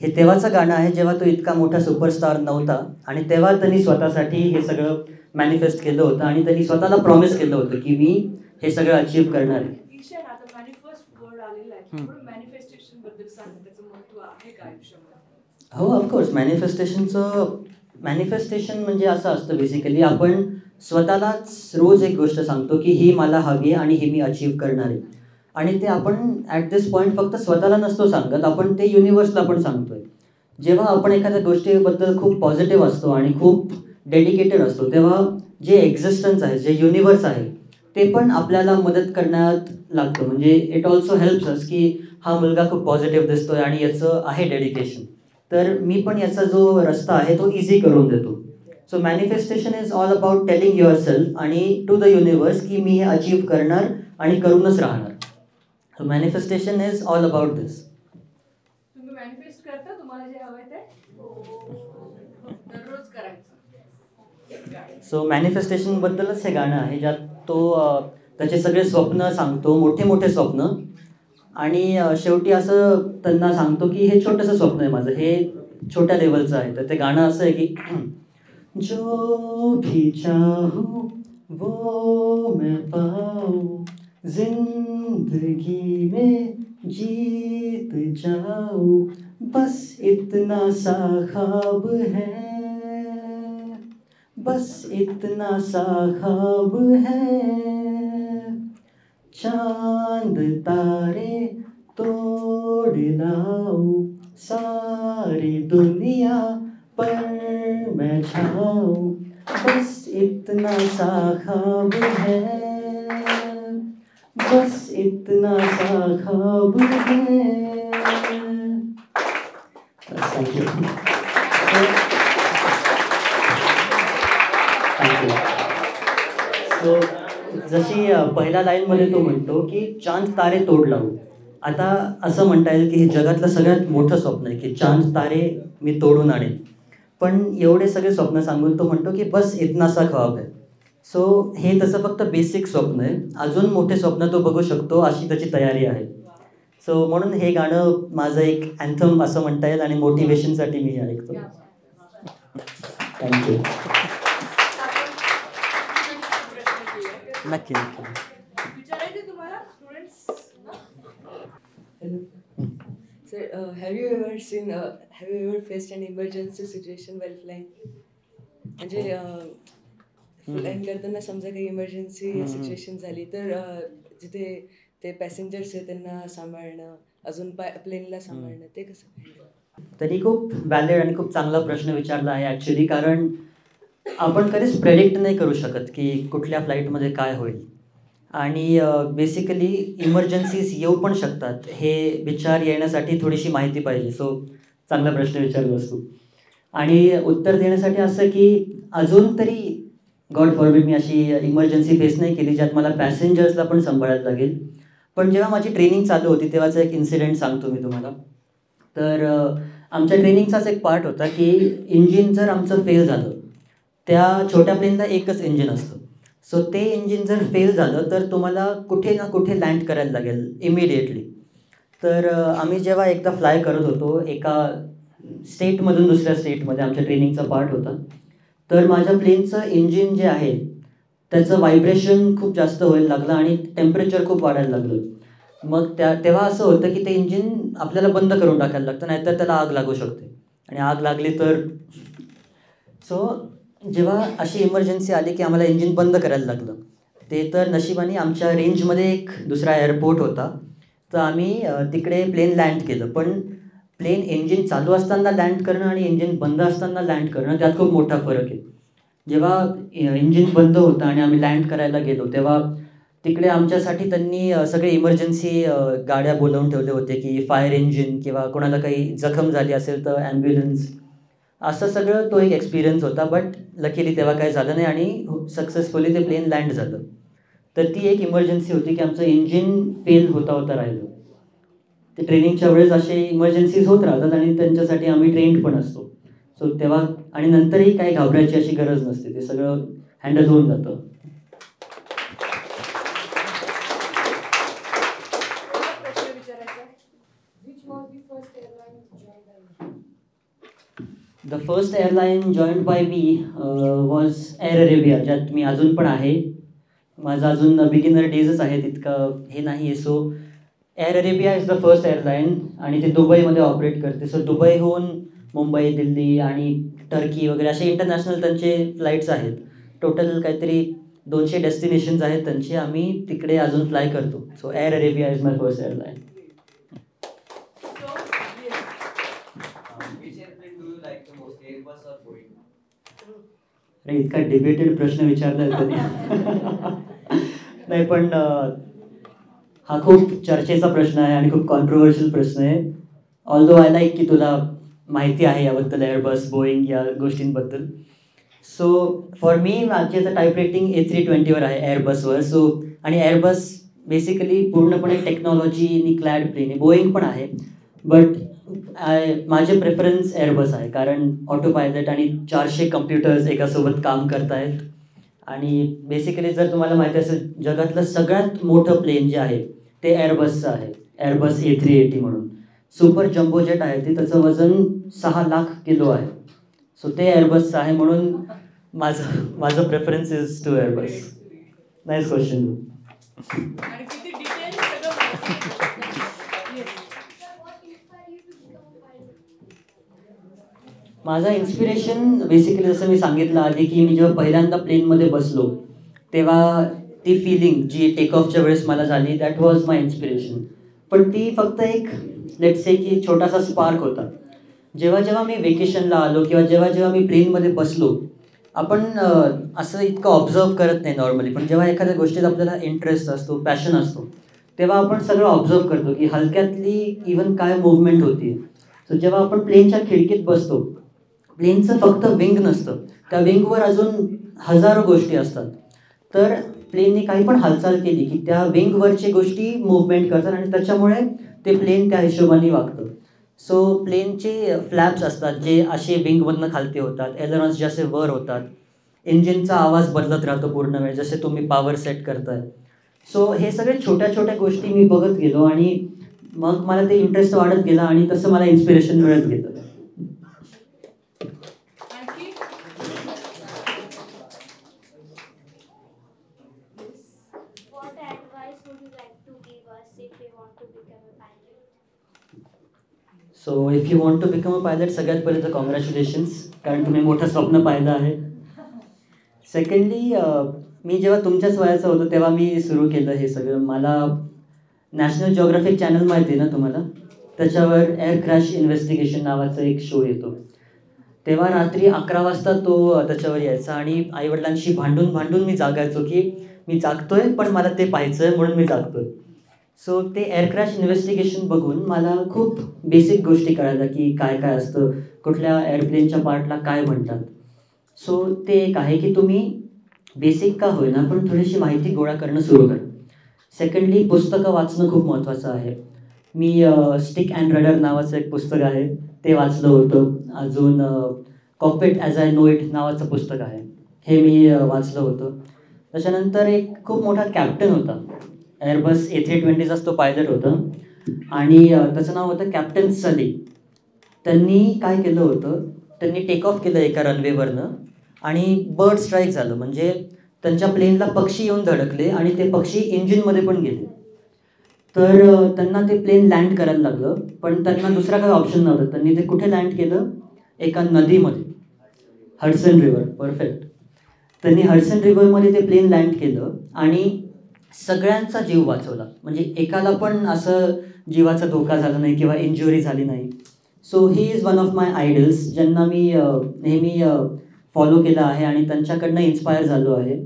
हे तेव्हाचं गाणं आहे जेव्हा तो इतका मोठा सुपरस्टार नव्हता आणि तेव्हा त्यांनी स्वतःसाठी हे सगळं मॅनिफेस्ट केलं होतं आणि त्यांनी स्वतःला प्रॉमिस केलं होतं की मी हे सगळं अचीव्ह करणार आहे.
ईशान, आता मॅनिफेस्ट वर्ड आलेला आहे, थोडं मॅनिफेस्टेशन बद्दल सांग, त्याचं महत्त्व आहे का आयुष्यामध्ये?
हो, ऑफकोर्स. मॅनिफेस्टेशन म्हणजे असं असतं बेसिकली आपण स्वतःलाच रोज एक गोष्ट सांगतो की ही मला हवी आहे आणि ही मी अचीव्ह करणार आहे. आणि ते आपण ॲट दिस पॉईंट फक्त स्वतःला नसतो सांगत, आपण ते युनिवर्सला पण सांगतोय. जेव्हा आपण एखाद्या गोष्टीबद्दल खूप पॉझिटिव्ह असतो आणि खूप डेडिकेटेड असतो तेव्हा जे एक्झिस्टन्स आहे, जे युनिवर्स आहे, ते पण आपल्याला मदत करण्यात लागतं. म्हणजे इट ऑल्सो हेल्प्स अस की हा मुलगा खूप पॉझिटिव्ह दिसतोय आणि याचं आहे डेडिकेशन, तर मी पण याचा जो रस्ता आहे तो इझी करून देतो. So manifestation is all about telling yourself आणि टू द युनिवर्स की मी हे अचीव्ह करणार आणि करूनच राहणार. So manifestation is all about this.
तुम्ही मॅनिफेस्ट करता तुम्हाला जे हवंय ते दररोज करायचं.
सो मॅनिफेस्टेशनबद्दलच हे गाणं आहे ज्यात तो त्याचे सगळे स्वप्न सांगतो, मोठे मोठे स्वप्न, आणि शेवटी असं त्यांना सांगतो की हे छोटंसं स्वप्न आहे माझं, हे छोट्या लेवलचं आहे. तर ते गाणं असं आहे की जो भी चाहूं वो मैं पाऊं, जिंदगी में जीत जाऊं, बस इतना सा ख्वाब है, बस इतना सा ख्वाब है, चांद तारे तोड़ लाऊं, सारी दुनिया पर मैं छाऊं, बस इतना सा ख्वाब है, बस इतना सा ख्वाब है. थँक्यू. सो जशी पहिल्या लाईनमध्ये तो म्हणतो की चांद तारे तोड लावू, आता असं म्हणता येईल की हे जगातलं सगळ्यात मोठं स्वप्न आहे की चांद तारे मी तोडून आणेन. पण एवढे सगळे स्वप्न सांगून तो म्हणतो की बस इतनासा ख्वाब आहे. सो हे त्याचं फक्त बेसिक स्वप्न आहे, अजून मोठे स्वप्न तो बघू शकतो अशी त्याची तयारी आहे. सो म्हणून हे गाणं माझं एक अँथम असं म्हणता येईल आणि मोटिवेशनसाठी मी हे ऐकतो. थँक्यू. नक्की नक्की.
विचारायचे तुम्हाला students?
Sir, have you ever faced an emergency situation while flying? म्हणजे फ्लाईंग करताना समजा काही इमर्जन्सी सिच्युएशन झाली तर जिथे ते पॅसेंजर्स आहे त्यांना सांभाळणं, अजून प्लेनला सांभाळणं, ते कसं?
तरी खूप व्हॅलिड आणि खूप चांगला प्रश्न विचारला आहे ॲक्च्युली. कारण आपण कधीच प्रेडिक्ट नाही करू शकत की कुठल्या फ्लाईटमध्ये काय होईल आणि बेसिकली इमर्जन्सीज येऊ पण शकतात. हे विचार येण्यासाठी थोडीशी माहिती पाहिजे. सो चांगला प्रश्न विचारला असतो आणि उत्तर देण्यासाठी असं की अजून तरी गॉड फॉरबिड मी अशी इमर्जन्सी फेस नाही केली ज्यात मला पॅसेंजर्सला पण सांभाळायला लागेल. पण जेव्हा माझी ट्रेनिंग चालू होती तेव्हाचा एक इन्सिडेंट सांगतो मी तुम्हाला. तर आमच्या ट्रेनिंगचाच एक पार्ट होता की इंजिन जर आमचं फेल झालं, त्या छोट्या प्लेनला एकच इंजिन असतं, सो ते इंजिन जर फेल झालं तर तुम्हाला कुठे ना कुठे लँड करायला लागेल इमिडिएटली. तर आम्ही जेव्हा एकदा फ्लाय करत होतो एका स्टेटमधून दुसऱ्या स्टेटमध्ये, आमच्या ट्रेनिंगचा पार्ट होता, तर माझ्या प्लेनचं इंजिन जे आहे त्याचं व्हायब्रेशन खूप जास्त व्हायला लागलं आणि टेम्परेचर खूप वाढायला लागलं. मग तेव्हा असं होतं की ते इंजिन आपल्याला बंद करून टाकायला लागतं, नाहीतर त्याला आग लागू शकते आणि आग लागली तर. सो जेव्हा अशी इमर्जन्सी आली की आम्हाला इंजिन बंद करायला लागलं, ते तर नशिबाने आमच्या रेंजमध्ये एक दुसरा एअरपोर्ट होता, तर आम्ही तिकडे प्लेन लँड केलं. पण प्लेन इंजिन चालू असताना लँड करणं आणि इंजिन बंद असताना लँड करणं त्यात खूप मोठा फरक आहे. जेव्हा इंजिन बंद होतं आणि आम्ही लँड करायला गेलो तेव्हा तिकडे आमच्यासाठी त्यांनी सगळे इमर्जन्सी गाड्या बोलावून ठेवले होते की फायर इंजिन किंवा कोणाला काही जखम झाली असेल तर ॲम्ब्युलन्स, असं सगळं तो एक एक्सपिरियन्स होता. बट लकीली तेव्हा काही झालं नाही आणि सक्सेसफुली ते प्लेन लँड झालं. तर ती एक इमर्जन्सी होती की आमचं इंजिन फेल होता राहिलं. ते ट्रेनिंगच्या वेळेस असे इमर्जन्सीज होत राहतात आणि त्यांच्यासाठी आम्ही ट्रेंड पण असतो. सो तेव्हा आणि नंतरही काही घाबरायची अशी गरज नसते, ते सगळं हँडल होऊन जातं. The first airline joined by me was Air Arabia, ज्यात मी अजून पण आहे. माझं अजून बिगिनर डेजच आहेत, इतकं हे नाही आहे. So air Arabia is the first airline आणि ते दुबईमध्ये ऑपरेट करते. सो दुबईहून मुंबई, दिल्ली आणि टर्की वगैरे असे इंटरनॅशनल त्यांचे फ्लाईट्स आहेत. टोटल काहीतरी 200 डेस्टिनेशन्स आहेत त्यांचे, आम्ही तिकडे अजून फ्लाय करतो. So air Arabia is my first airline. अरे इतका डिबेटेड प्रश्न विचारला त्यांनी. नाही पण हा खूप चर्चेचा प्रश्न आहे आणि खूप कॉन्ट्रोवर्शियल प्रश्न आहे. ऑल्दो आय लाईक की तुला माहिती आहे याबद्दल, एअरबस, बोईंग या गोष्टींबद्दल. सो फॉर मी माझी आता टाईप रेटिंग A320वर आहे, एअरबसवर. सो आणि एअरबस बेसिकली पूर्णपणे टेक्नॉलॉजीनी क्लॅड प्लेन आहे. बोईंग पण आहे बट माझे प्रेफरन्स एअरबस आहे, कारण ऑटो पायलट आणि 400 कम्प्युटर्स एकासोबत काम करत आहेत. आणि बेसिकली जर तुम्हाला माहिती असेल, जगातलं सगळ्यात मोठं प्लेन जे आहे ते एअरबसचं आहे, एअरबस A380 म्हणून. सुपर जम्बो जेट आहे ते, त्याचं वजन 6 लाख किलो आहे. सो ते एअरबसचं आहे, म्हणून माझं preference is to Airbus. Nice question. माझं इन्स्पिरेशन बेसिकली जसं मी सांगितलं आधी की मी जेव्हा पहिल्यांदा प्लेनमध्ये बसलो तेव्हा ती फिलिंग जी टेक ऑफच्या वेळेस मला झाली, दॅट वॉज माय इन्स्पिरेशन. पण ती फक्त एक लेट्स से की छोटासा स्पार्क होता. जेव्हा जेव्हा मी वेकेशनला आलो किंवा जेव्हा जेव्हा मी प्लेनमध्ये बसलो, आपण असं इतकं ऑब्झर्व करत नाही नॉर्मली, पण जेव्हा एखाद्या गोष्टीत आपल्याला इंटरेस्ट असतो, पॅशन असतो, तेव्हा आपण सगळं ऑब्झर्व करतो की हलक्यातली इव्हन काय मूव्हमेंट होती. सो जेव्हा आपण प्लेनच्या खिडकीत बसतो, प्लेनचं फक्त विंग नसतं, त्या विंगवर अजून हजारो गोष्टी असतात. तर प्लेनने काही पण हालचाल केली की त्या विंगवरची गोष्टी मूव्हमेंट करतात आणि त्याच्यामुळे ते प्लेन त्या हिशोबाने वागतं. सो प्लेनचे फ्लॅप्स असतात जे असे विंगमधनं खालती होतात, एलरॉन्स जे असे वर होतात, इंजिनचा आवाज बदलत राहतो पूर्ण वेळ जसे तुम्ही पॉवर सेट करताय. सो हे सगळे छोट्या छोट्या गोष्टी मी बघत गेलो आणि मग मला ते इंटरेस्ट वाढत गेला आणि तसं मला इन्स्पिरेशन मिळत गेलं. So if you want to become a pilot, सगळ्यात पहिले तर कॉंग्रॅच्युलेशन्स, कारण तुम्ही मोठं स्वप्न पाहिलं आहे. सेकंडली, मी जेव्हा तुमच्याच वयाचं होतो तेव्हा मी सुरू केलं हे सगळं. मला नॅशनल जिओग्राफिक चॅनल माहिती आहे ना तुम्हाला, त्याच्यावर एअर क्रॅश इन्व्हेस्टिगेशन नावाचा एक शो येतो. तेव्हा रात्री 11 वाजता तो त्याच्यावर यायचा आणि आईवडिलांशी भांडून मी जागायचो की मी जागतोय पण मला ते पाहायचं आहे म्हणून मी जागतोय. सो ते एअर क्रॅश इन्व्हेस्टिगेशन बघून मला खूप बेसिक गोष्टी कळाल्या की काय काय असतं, कुठल्या एअरप्लेनच्या पार्टला काय म्हणतात. सो ते एक आहे की तुम्ही बेसिक का होईना पण थोडीशी माहिती गोळा करणं सुरू करा. सेकंडली, पुस्तकं वाचणं खूप महत्त्वाचं आहे. मी स्टिक अँड रडर नावाचं एक पुस्तक आहे ते वाचलं होतं. अजून cockpit as I know it नावाचं पुस्तक आहे, हे मी वाचलं होतं. त्याच्यानंतर एक खूप मोठा कॅप्टन होता, एअरबस A320चाच तो पायलट होता आणि त्याचं नाव होतं कॅप्टन सली. त्यांनी काय केलं होतं, त्यांनी टेक ऑफ केलं एका रनवेवरनं आणि बर्ड स्ट्राईक झालं, म्हणजे त्यांच्या प्लेनला पक्षी येऊन धडकले आणि ते पक्षी इंजिनमध्ये पण गेले. तर त्यांना ते प्लेन लँड करायला लागलं, पण त्यांना दुसरा काही ऑप्शन नव्हता. त्यांनी ते कुठे लँड केलं, एका नदीमध्ये, हडसन रिव्हर. परफेक्ट. त्यांनी हडसन रिव्हरमध्ये ते प्लेन लँड केलं आणि सगळ्यांचा जीव वाचवला. म्हणजे एकाला पण असं जीवाचा धोका झाला नाही किंवा इंज्युरी झाली नाही. So he is one of my idols, ज्यांना मी नेहमी फॉलो केलं आहे आणि त्यांच्याकडनं इन्स्पायर झालो आहे.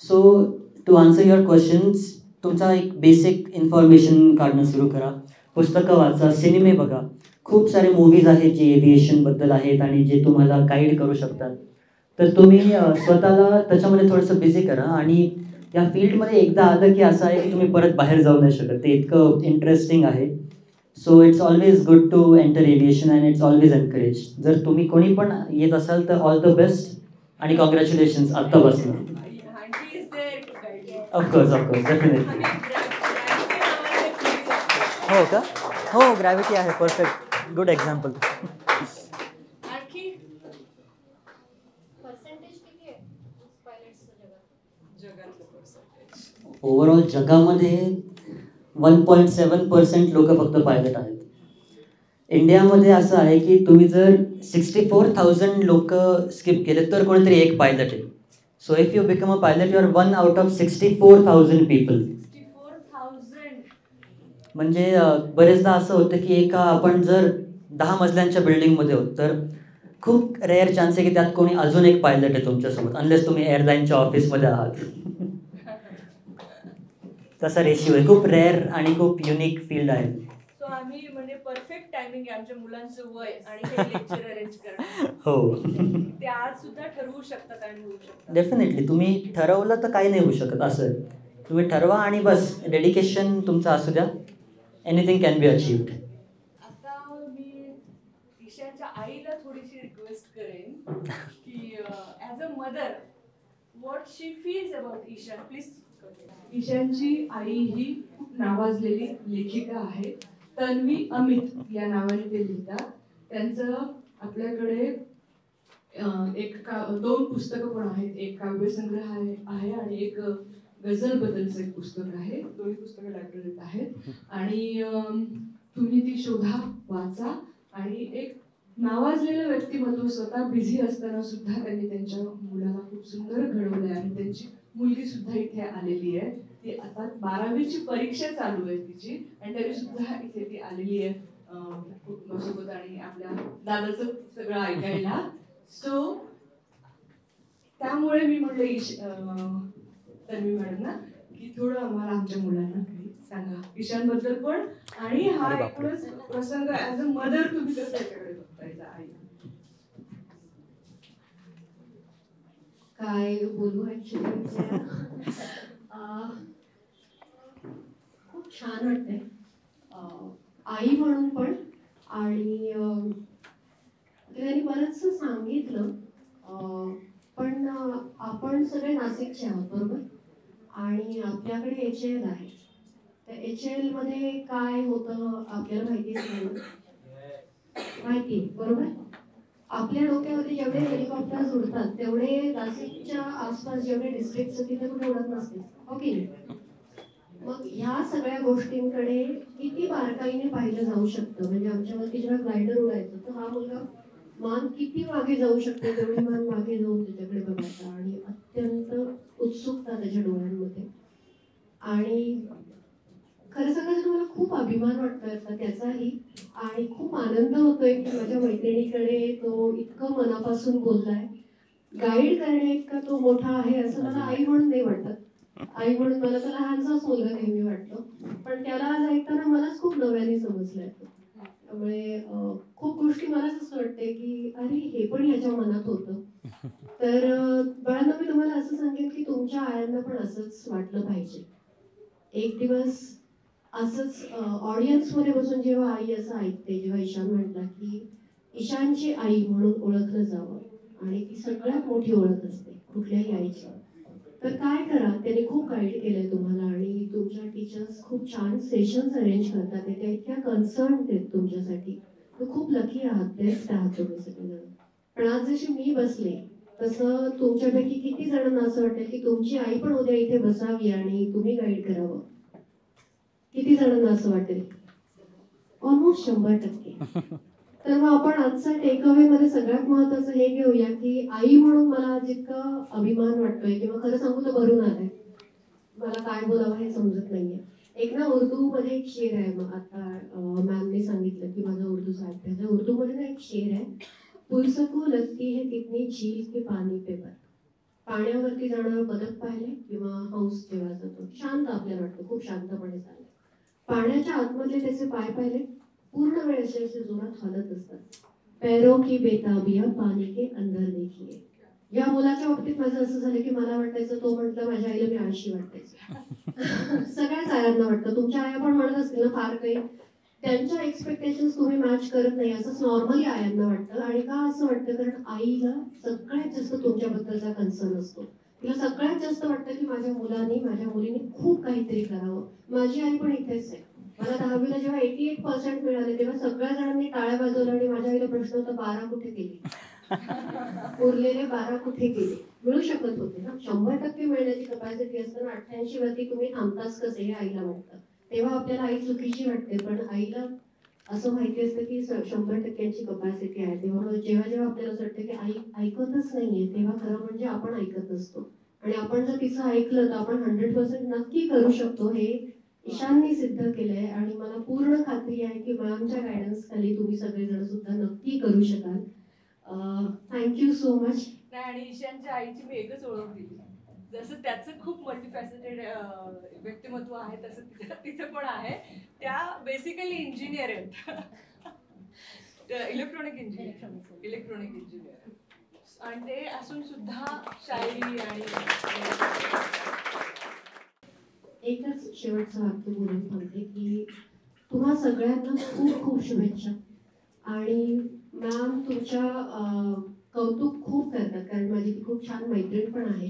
So to answer your questions, तुमचा एक बेसिक इन्फॉर्मेशन काढणं सुरू करा, पुस्तकं वाचा, सिनेमे बघा. खूप सारे मूवीज आहेत जे एव्हिएशनबद्दल आहेत आणि जे तुम्हाला गाईड करू शकतात. तर तुम्ही स्वतःला त्याच्यामध्ये थोडंसं बिझी करा. आणि या फील्डमध्ये एकदा आलं की असं आहे की तुम्ही परत बाहेर जाऊ नाही शकत, ते इतकं इंटरेस्टिंग आहे. So it's always good to enter aviation and it's always encourage. जर तुम्ही कोणी पण येत असाल तर ऑल द बेस्ट आणि कॉंग्रॅच्युलेशन्स आत्तापासून.
Auntie is there to guide you.
Of course definitely.
आणि gravity नावाचं एक movie आहे.
हो का? हो, ग्रॅव्हिटी आहे, परफेक्ट, गुड एक्झाम्पल.
आणखी
पर्सेंटेज किती आहे पायलट्सचं जगात?
जगातलं पर्सेंटेज
ओव्हरऑल जगामध्ये 1.7% लोक फक्त पायलट आहेत. इंडियामध्ये असं आहे की तुम्ही जर 64,000 लोक स्किप केले तर कोणीतरी एक पायलट आहे. So if you become a pilot you are 1 out of 64,000 people.
64,000.
म्हणजे बरेचदा असं होतं की आपण जर 10 मजल्यांच्या बिल्डिंगमध्ये होत तर खूप रेअर चान्स आहे की त्यात कोणी अजून एक पायलट आहे तुमच्यासोबत, अनलेस तुम्ही एअरलाईनच्या ऑफिसमध्ये आहात. तसा रेशिओ आहे, खूप रेअर आणि खूप युनिक फील्ड आहे.
सो आम्ही म्हणजे परफेक्ट टायमिंग आहे आमच्या मुलांचं वय आणि हे लेक्चर अरेंज करणं.
हो,
ते आज सुद्धा ठरवू शकतात आणि होऊ शकतात.
डेफिनेटली. तुम्ही ठरवलं तर काही नाही होऊ शकत असं आहे. तुम्ही ठरवा आणि बस डेडिकेशन तुमचं असू द्या, एनिथिंग कॅन बी अचीव्ड.
आता मी ईशाच्या आईला थोडीशी रिक्वेस्ट करेन की as a mother what she feels about Ishan, please.
ईशानची आई ही खूप नावाजलेली लेखिका आहे. तन्वी अमित या नावाने ते लिहितात. त्यांचं आपल्याकडे 2 पुस्तकं पण आहेत. एक काव्यसंग्रह आहे आणि एक गझलबद्दलचं एक पुस्तक आहे. दोन्ही पुस्तकं लायब्ररीत आहेत आणि तुम्ही ती शोधा, वाचा. आणि एक नावाजलेलं व्यक्तिमत्व स्वतः बिझी असताना सुद्धा त्यांनी त्यांच्या मुलाला खूप सुंदर घडवलंय आणि त्यांची मुलगी सुद्धा इथे आलेली आहे. ती आता 12वीची परीक्षा चालू आहे तिची आणि तरी सुद्धा इथे ती आलेली आहे कुटुंबासोबत आणि आपल्या दादाचं सगळं ऐकायला. सो त्यामुळे मी म्हटलं तन्वी मॅडमना की थोडं आम्हाला आमच्या मुलांना काही सांगा ईशानबद्दल पण, आणि हा एकूणच प्रसंग ॲज अ मदर तुम्ही कसं याच्याकडे बघतायचा आई.
काय बोलू ऍक्च्युली खूप छान वाटतंय आई म्हणून पण. आणि त्यांनी बरंचसं सांगितलं, पण आपण सगळे नाशिकचे आहोत बरोबर, आणि आपल्याकडे HAL आहे. त्या HAL मध्ये काय होतं आपल्याला माहितीच नाही, माहिती बरोबर. आपल्या डोक्यावरती जेवढे हेलिकॉप्टर्स उडतात तेवढे नाशिकच्या आसपास जेवढे डिस्ट्रिक्ट तिथे कुठे उडत नसते, हो की नाही. मग ह्या सगळ्या गोष्टींकडे किती बारकाईने पाहिलं जाऊ शकतं. म्हणजे आमच्यावरती जेव्हा ग्लायडर उडायचं तर हा मुलगा मान किती मागे जाऊ शकते तेवढी मान मागे जाऊन त्याच्याकडे बघायचा आणि अत्यंत उत्सुकता त्याच्या डोळ्यांमध्ये. आणि खरं सांगायचं मला खूप अभिमान वाटतोय त्याचाही आणि खूप आनंद होतोय की माझ्या मैत्रिणीकडे तो इतकं मनापासून बोललाय. गाईड करण्या इतका तो मोठा आहे असं मला आई म्हणून नाही वाटत. आई म्हणून मला तर लहानसाच मुलगा नेहमी वाटतो, पण त्याला आज ऐकताना मलाच खूप नव्याने समजलंय. त्यामुळे खूप गोष्टी मलाच असं वाटतंय की अरे हे पण ह्याच्या मनात होतं. तर बाळांना मी तुम्हाला असं सांगेन की तुमच्या आयांना पण असंच वाटलं पाहिजे. एक दिवस असंच ऑडियन्स मध्ये बसून जेव्हा आई असं ऐकते, जेव्हा ईशान म्हटला की ईशानची आई म्हणून ओळखलं जावं आणि ती सगळ्यात मोठी ओळख असते कुठल्याही आईची, तर काय करा. त्याने खूप गाईड केलंय तुम्हाला आणि तुमच्या टीचर्स खूप छान सेशन्स अरेंज करतात. त्या इतक्या कन्सर्न आहेत तुमच्यासाठी. तर खूप लकी आहात, बेस्ट आहात तुम्ही सगळेजण. पण आज जशी मी बसले तसं तुमच्यापैकी किती जणांना असं वाटेल की तुमची आई पण उद्या इथे बसावी आणि तुम्ही गाईड करावं. किती जणांना असं वाटेल? ऑलमोस्ट 100%. तर मग आपण आजचा टेकअवे मध्ये सगळ्यात महत्वाचं हे घेऊया की आई म्हणून मला जितकं अभिमान वाटतोय किंवा खरं सांगू तर भरून आलंय, मला काय बोलावं हे समजत नाहीये. एक ना उर्दूमध्ये एक शेर आहे, मग आता मॅमने सांगितलं की माझा उर्दूचा अभ्यास आहे. उर्दूमध्ये ना एक शेर आहे, पुरसकू लगती है कितनी झील के पाणी पे पर. पाण्यावरती जाणारं बदक पाहिले किंवा हंस जेव्हा जातो शांत आपल्याला वाटतं खूप शांतपणे चाललं, पाण्याच्या आतमधले त्याचे पाय पाहिले पूर्ण वेळ असे असे जोरात हलत असतात. पैरों की बेताबिया पाणी के अंदर देखिए. या मुलाच्या बाबतीत माझं असं झालं की मला वाटायचं, तो म्हटलं माझ्या आईला मी आळशी वाटायचं. सगळ्याच आयांना वाटतं, तुमच्या आया पण म्हणत असतील ना फार काही, त्यांच्या एक्सपेक्टेशन्स तुम्ही मॅच करत नाही असं नॉर्मली आयांना वाटतं. आणि का असं वाटतं, कारण आईला सगळ्यात जास्त तुमच्याबद्दलचा कन्सर्न असतो. तिला सगळ्यात जास्त वाटतं की माझ्या मुलांनी माझ्या मुलीने खूप काहीतरी करावं. माझी आई पण इथेच आहे. मला 10वीला जेव्हा 88% मिळाले तेव्हा सगळ्या जणांनी टाळ्या वाजवल्या आणि माझ्या आईला प्रश्न होता 12 कुठे गेले, उरलेले 12 कुठे गेले. मिळू शकत होते ना, 100% मिळण्याची कपॅसिटी असताना 88 वरती तुम्ही थांबताच कसे हे आईला वाटतं. तेव्हा आपल्याला आई चुकीची वाटते, पण आईला असं माहिती असतं की 100%ची कपॅसिटी आहे. तेव्हा जेव्हा जेव्हा आपल्याला असं वाटतं की आई ऐकतच नाहीये, तेव्हा खरं म्हणजे आपण ऐकत असतो. आणि आपण जर तिचं ऐकलं तर आपण 100% नक्की करू शकतो. हे ईशाननी सिद्ध केलंय आणि मला पूर्ण खात्री आहे की मॅमच्या गायडन्स खाली तुम्ही सगळेजण सुद्धा नक्की करू शकाल. Thank you so much.
नाही, आणि ईशानच्या आईची मी एकच ओळख दिली, जसं त्याचं खूप मल्टीफॅसेटेड व्यक्तिमत्व आहे तसं तिचं पण आहे. त्या बेसिकली इंजिनियर आहेत, इलेक्ट्रॉनिक इंजिनियर, आणि ते असून सुद्धा शायरी आणि
एकच शेवटचं वाक्य बोलून सांगते की तुम्हा सगळ्यांना खूप खूप शुभेच्छा. आणि मॅम तुमच्या कौतुक खूप करतात, कारण माझी ती खूप छान मैत्रीण पण आहे.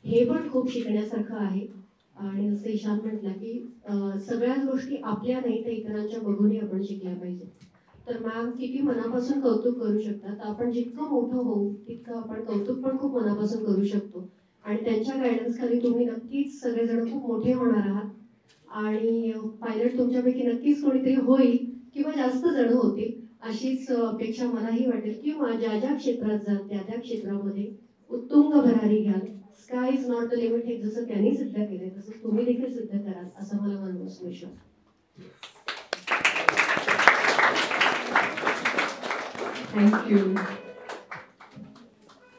हे पण खूप शिकण्यासारखं आहे. आणि जसं ईशान म्हटलं की सगळ्याच गोष्टी आपल्या नाही तर इतरांच्या बघूनही आपण शिकल्या पाहिजे. तर मॅम किती मनापासून कौतुक करू शकतात. आपण जितकं मोठं होऊ तितकं आपण कौतुक पण खूप मनापासून करू शकतो. आणि त्यांच्या गायडन्स खाली तुम्ही नक्कीच सगळेजण खूप मोठे होणार आहात. आणि पायलट तुमच्यापैकी नक्कीच कोणीतरी होईल किंवा जास्त जण होतील अशीच अपेक्षा मलाही वाटेल. किंवा ज्या ज्या क्षेत्रात जाल त्या त्या क्षेत्रामध्ये उत्तुंग भरारी घ्याल. Sky is not the limit हे जसं त्यांनी सिद्ध केलंय तसं तुम्ही देखील सिद्ध कराल असं मला मनोमन विश्वास.
थँक्यू.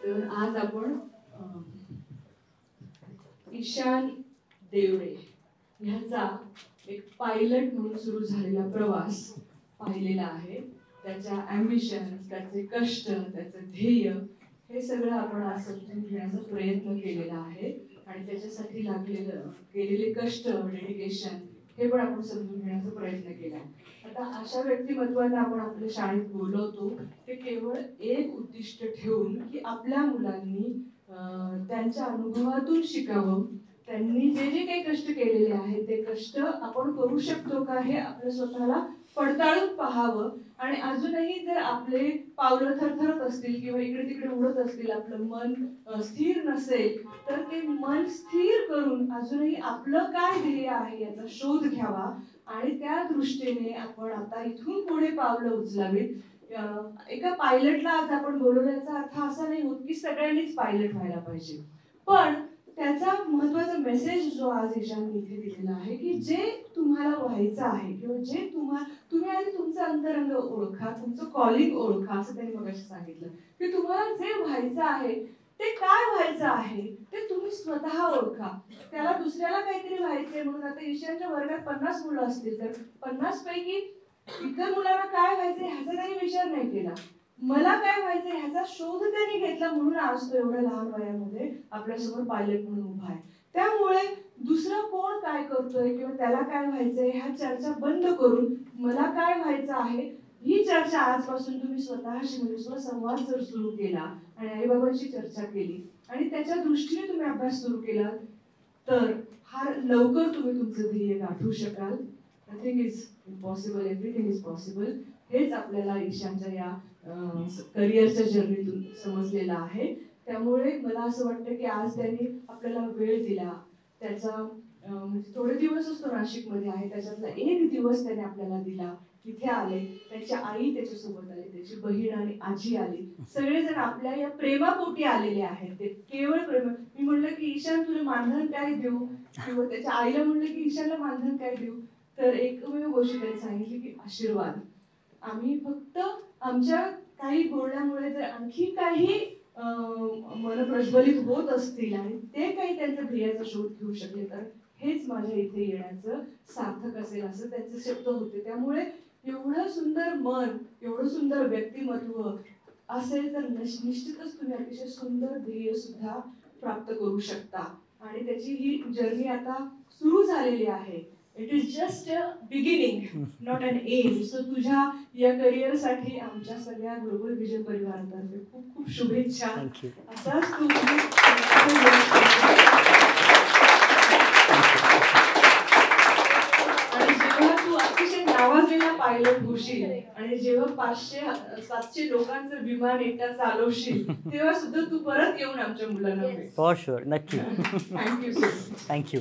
तर आज आपण ईशान देवरे ह्याचा एक पायलट म्हणून सुरू झालेला प्रवास पाहिलेला आहे. त्याच्या ॲम्बिशन्स, त्याचे कष्ट, त्याचं ध्येय हे सगळं आपण आज समजून घेण्याचा प्रयत्न केलेला आहे. आणि त्याच्यासाठी केलेले कष्ट, डेडिकेशन हे पण आपण समजून घेण्याचा प्रयत्न केला. आता अशा व्यक्तिमत्वांना आपण आपल्या शाळेत बोलवतो ते केवळ एक उद्दिष्ट ठेवून की आपल्या मुलांनी त्यांच्या अनुभवातून शिकावं. त्यांनी जे जे काही कष्ट केलेले आहेत ते कष्ट आपण करू शकतो का हे आपलं स्वतःला पडताळून पाहावं. आणि अजूनही जर आपले पावलं थरथरत असतील किंवा इकडे तिकडे उडत असतील, आपलं मन स्थिर नसेल, तर ते मन स्थिर करून अजूनही आपलं काय ध्येय आहे याचा शोध घ्यावा. आणि त्या दृष्टीने आपण आता इथून पुढे पावलं उचलावीत. एका पायलटला आज आपण बोलवलं याचा अर्थ असा नाही होत की सगळ्यांनीच पायलट व्हायला पाहिजे, पण त्याचा महत्वाचा मेसेज जो आज ईशानने इथे दिलेला आहे की जे तुम्हाला व्हायचं आहे किंवा जे तुम्ही आधी तुमचं अंतरंग ओळखा, तुमचं कॉलिंग ओळखा. असं त्यांनी मगाशी सांगितलं की तुम्हाला जे व्हायचं आहे ते काय व्हायचं आहे ते तुम्ही स्वतः ओळखा. त्याला दुसऱ्याला काहीतरी व्हायचंय म्हणून आता ईशानच्या वर्गात 50 मुलं असतील तर 50 पैकी इतर मुलांना काय व्हायचंय ह्याचा त्यांनी विचार नाही केला. मला काय व्हायचंय ह्याचा शोध त्यांनी घेतला म्हणून आज तो एवढ्या लहान वयामध्ये आपल्यासमोर पायलट म्हणून उभा आहे. त्यामुळे दुसरा कोण काय करतोय किंवा त्याला काय व्हायचंय ह्या चर्चा बंद करून मला काय व्हायचं आहे ही चर्चा आजपासून तुम्ही स्वतःशी म्हणजे स्वसंवाद जर सुरू केला आणि आईबाबांची चर्चा केली आणि त्याच्या दृष्टीने तुम्ही अभ्यास सुरू केला तर फार लवकर तुम्ही तुमचं ध्येय गाठू शकाल. Nothing is impossible, everything is possible. हेच आपल्याला ईशानच्या या करिअरच्या जर्नीतून समजलेलं आहे. त्यामुळे मला असं वाटतं की आज त्यांनी आपल्याला वेळ दिला, त्याचा म्हणजे थोडे दिवसच तो नाशिकमध्ये आहे, त्याच्यातला एक दिवस त्याने आपल्याला दिला. तिथे आले, त्याची आई त्याच्यासोबत आली, त्याची बहीण आणि आजी आली, सगळेजण आपल्या या प्रेमापोटी आलेले आहेत. ते केवळ प्रेम. मी म्हणलं की ईशान तुला मानधन काय देऊ, किंवा त्याच्या आईला म्हणलं की ईशानला मानधन काय देऊ, तर एकमेव गोष्ट त्यांनी सांगितली की आशीर्वाद. आम्ही फक्त आमच्या काही बोलण्यामुळे जर आणखी काही मन प्रज्वलित होत असतील आणि ते काही त्यांच्या ध्येयाचा शोध घेऊ शकले तर हेच माझ्या इथे येण्याचं सार्थक असेल, असं त्यांचे शब्द होते. त्यामुळे एवढं सुंदर मन, एवढं सुंदर व्यक्तिमत्व असेल तर निश्चितच तुम्ही अतिशय सुंदर ध्येय सुद्धा प्राप्त करू शकता. आणि त्याची ही जर्नी आता सुरू झालेली आहे. It is just a beginning, not an end. So तुझ्या या करिअरसाठी आमच्या सगळ्या ग्लोबल विजन परिवारातर्फे खूप खूप शुभेच्छा. असाच तू आणि जेव्हा तू अतिशय नावाजलेला पायलट होशील आणि जेव्हा 500-700 लोकांचं विमान एकटा चालवशील तेव्हा सुद्धा तू परत येऊन आमच्या मुलांना
फॉर शुअर, नक्की.
थँक्यू.
थँक्यू.